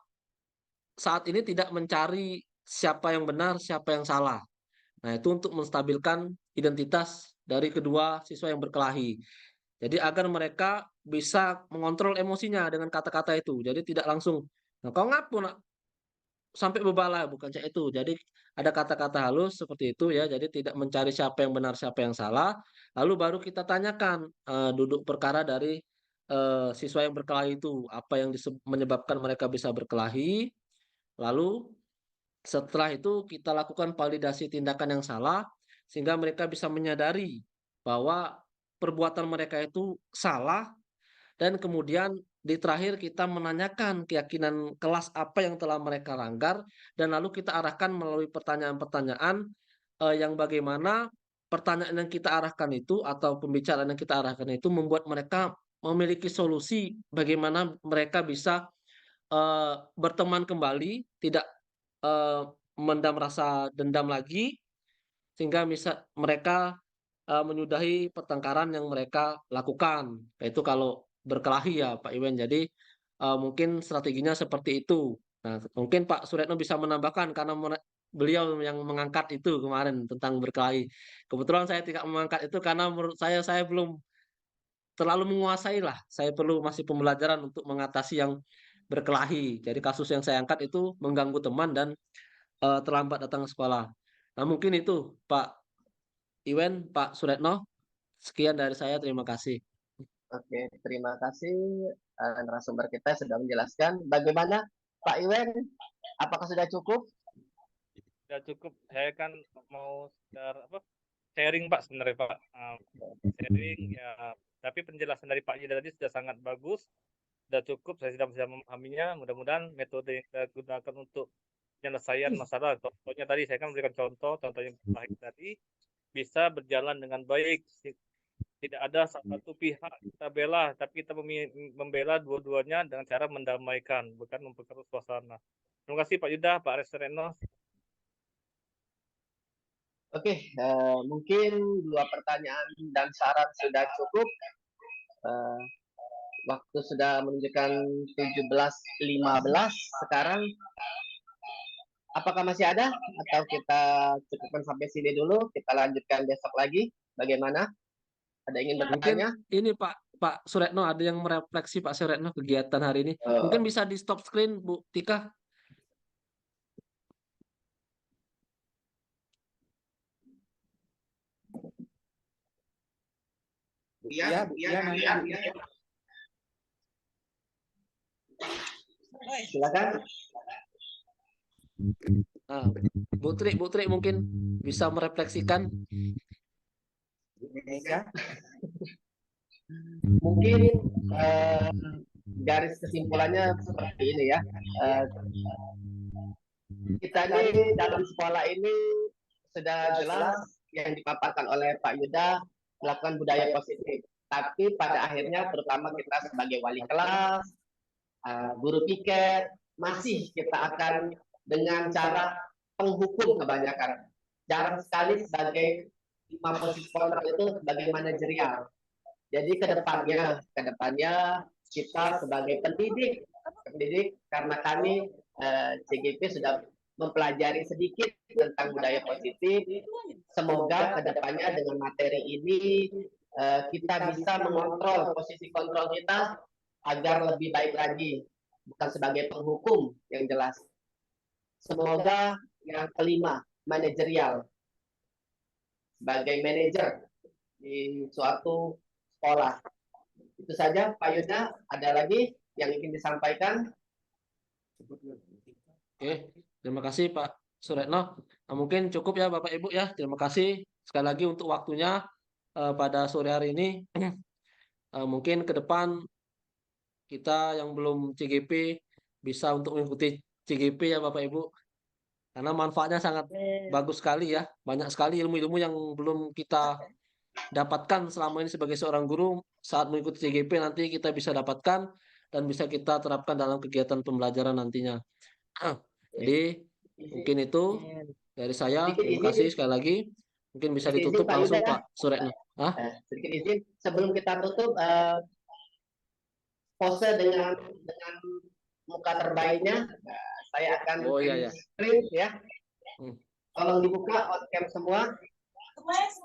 S3: saat ini tidak mencari siapa yang benar, siapa yang salah. Nah, itu untuk menstabilkan identitas dari kedua siswa yang berkelahi. Jadi agar mereka bisa mengontrol emosinya dengan kata-kata itu. Jadi tidak langsung, nah kau ngapu nak sampai bebala, bukan cak itu. Jadi ada kata-kata halus seperti itu ya. Jadi tidak mencari siapa yang benar, siapa yang salah. Lalu baru kita tanyakan duduk perkara dari siswa yang berkelahi itu, apa yang menyebabkan mereka bisa berkelahi. Lalu setelah itu kita lakukan validasi tindakan yang salah sehingga mereka bisa menyadari bahwa perbuatan mereka itu salah, dan kemudian di terakhir kita menanyakan keyakinan kelas apa yang telah mereka langgar, dan lalu kita arahkan melalui pertanyaan-pertanyaan yang bagaimana pertanyaan yang kita arahkan itu atau pembicaraan yang kita arahkan itu membuat mereka memiliki solusi bagaimana mereka bisa berteman kembali, tidak mendam rasa dendam lagi, sehingga bisa mereka menyudahi pertengkaran yang mereka lakukan. Itu kalau berkelahi ya Pak Iwan. Jadi mungkin strateginya seperti itu. Nah, mungkin Pak Suretno bisa menambahkan karena beliau yang mengangkat itu kemarin tentang berkelahi. Kebetulan saya tidak mengangkat itu karena menurut saya belum terlalu menguasai lah. Saya perlu masih pembelajaran untuk mengatasi yang berkelahi. Jadi kasus yang saya angkat itu mengganggu teman dan terlambat datang ke sekolah. Nah, mungkin itu Pak Iwan, Pak Suretno. Sekian dari saya, terima kasih.
S1: Oke, terima kasih narasumber kita sudah menjelaskan. Bagaimana Pak Iwan? Apakah sudah cukup?
S4: Sudah cukup. Saya kan mau sharing Pak sebenarnya Pak. Sharing ya. Tapi penjelasan dari Pak Yuda tadi sudah sangat bagus. Sudah cukup. Saya sudah bisa memahaminya. Mudah-mudahan metode yang kita gunakan untuk penyelesaian masalah. Contohnya tadi saya kan memberikan contoh yang terakhir tadi bisa berjalan dengan baik. Tidak ada satu pihak kita bela, tapi kita membela dua-duanya dengan cara mendamaikan, bukan memperkeruh suasana. Terima kasih Pak Yuda, Pak Suretno.
S1: Oke, mungkin dua pertanyaan dan saran sudah cukup. Eh, waktu sudah menunjukkan 17.15 sekarang. Apakah masih ada atau kita cukupkan sampai sini dulu, kita lanjutkan besok lagi? Bagaimana? Ada ingin
S3: Mungkin
S1: bertanya?
S3: ini Pak Suretno ada yang merefleksi Pak Suretno kegiatan hari ini. Mungkin bisa di stop screen Bu Tika.
S7: Iya, nanya.
S1: Silakan.
S3: Nah, Bu Tri mungkin bisa merefleksikan.
S7: Indonesia.
S1: Mungkin garis kesimpulannya seperti ini ya. Kita ini dalam sekolah ini sudah jelas yang dipaparkan oleh Pak Yuda melakukan budaya positif. Tapi pada akhirnya terutama kita sebagai wali kelas, guru piket, masih kita akan dengan cara penghukum kebanyakan. Jarang sekali sebagai 5 posisi kontrol itu sebagai manajerial. Jadi kedepannya kita sebagai pendidik karena kami CGP sudah mempelajari sedikit tentang budaya positif. Semoga kedepannya dengan materi ini kita bisa mengontrol posisi kontrol kita agar lebih baik lagi, bukan sebagai penghukum yang jelas. Semoga yang kelima, manajerial. Sebagai manajer di suatu sekolah. Itu saja Pak Yuda, ada lagi yang ingin disampaikan?
S3: Oke, terima kasih Pak Suretno. Nah, mungkin cukup ya Bapak Ibu ya. Terima kasih sekali lagi untuk waktunya pada sore hari ini. Mungkin ke depan kita yang belum CGP bisa untuk mengikuti CGP ya Bapak Ibu. Karena manfaatnya sangat bagus sekali ya. Banyak sekali ilmu-ilmu yang belum kita dapatkan selama ini sebagai seorang guru. Saat mengikuti CGP nanti kita bisa dapatkan dan bisa kita terapkan dalam kegiatan pembelajaran nantinya. Jadi mungkin itu dari saya. Terima kasih sekali lagi. Mungkin bisa ditutup langsung Pak Suretno.
S1: Sedikit izin sebelum kita tutup, pose dengan muka terbaiknya. Saya akan screen ya. Tolong dibuka on cam semua. 1,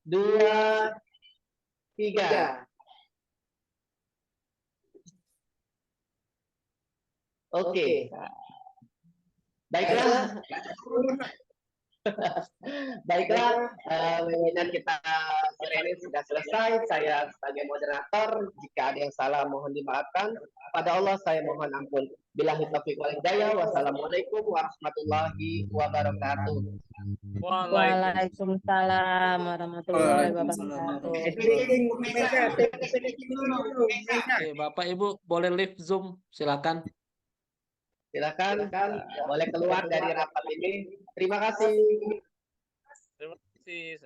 S1: 2, 3. Oke. Baiklah. Baiklah, webinar kita sore ini sudah selesai. Saya sebagai moderator, jika ada yang salah mohon dimaafkan. Pada Allah saya mohon ampun. Billahi taufiq wal hidayah. Wassalamualaikum warahmatullahi wabarakatuh.
S2: Waalaikumsalam warahmatullahi wabarakatuh.
S3: Oke, Bapak Ibu boleh live Zoom, silakan.
S1: Silakan, boleh keluar dari rapat ini. Terima kasih.
S4: Terima kasih.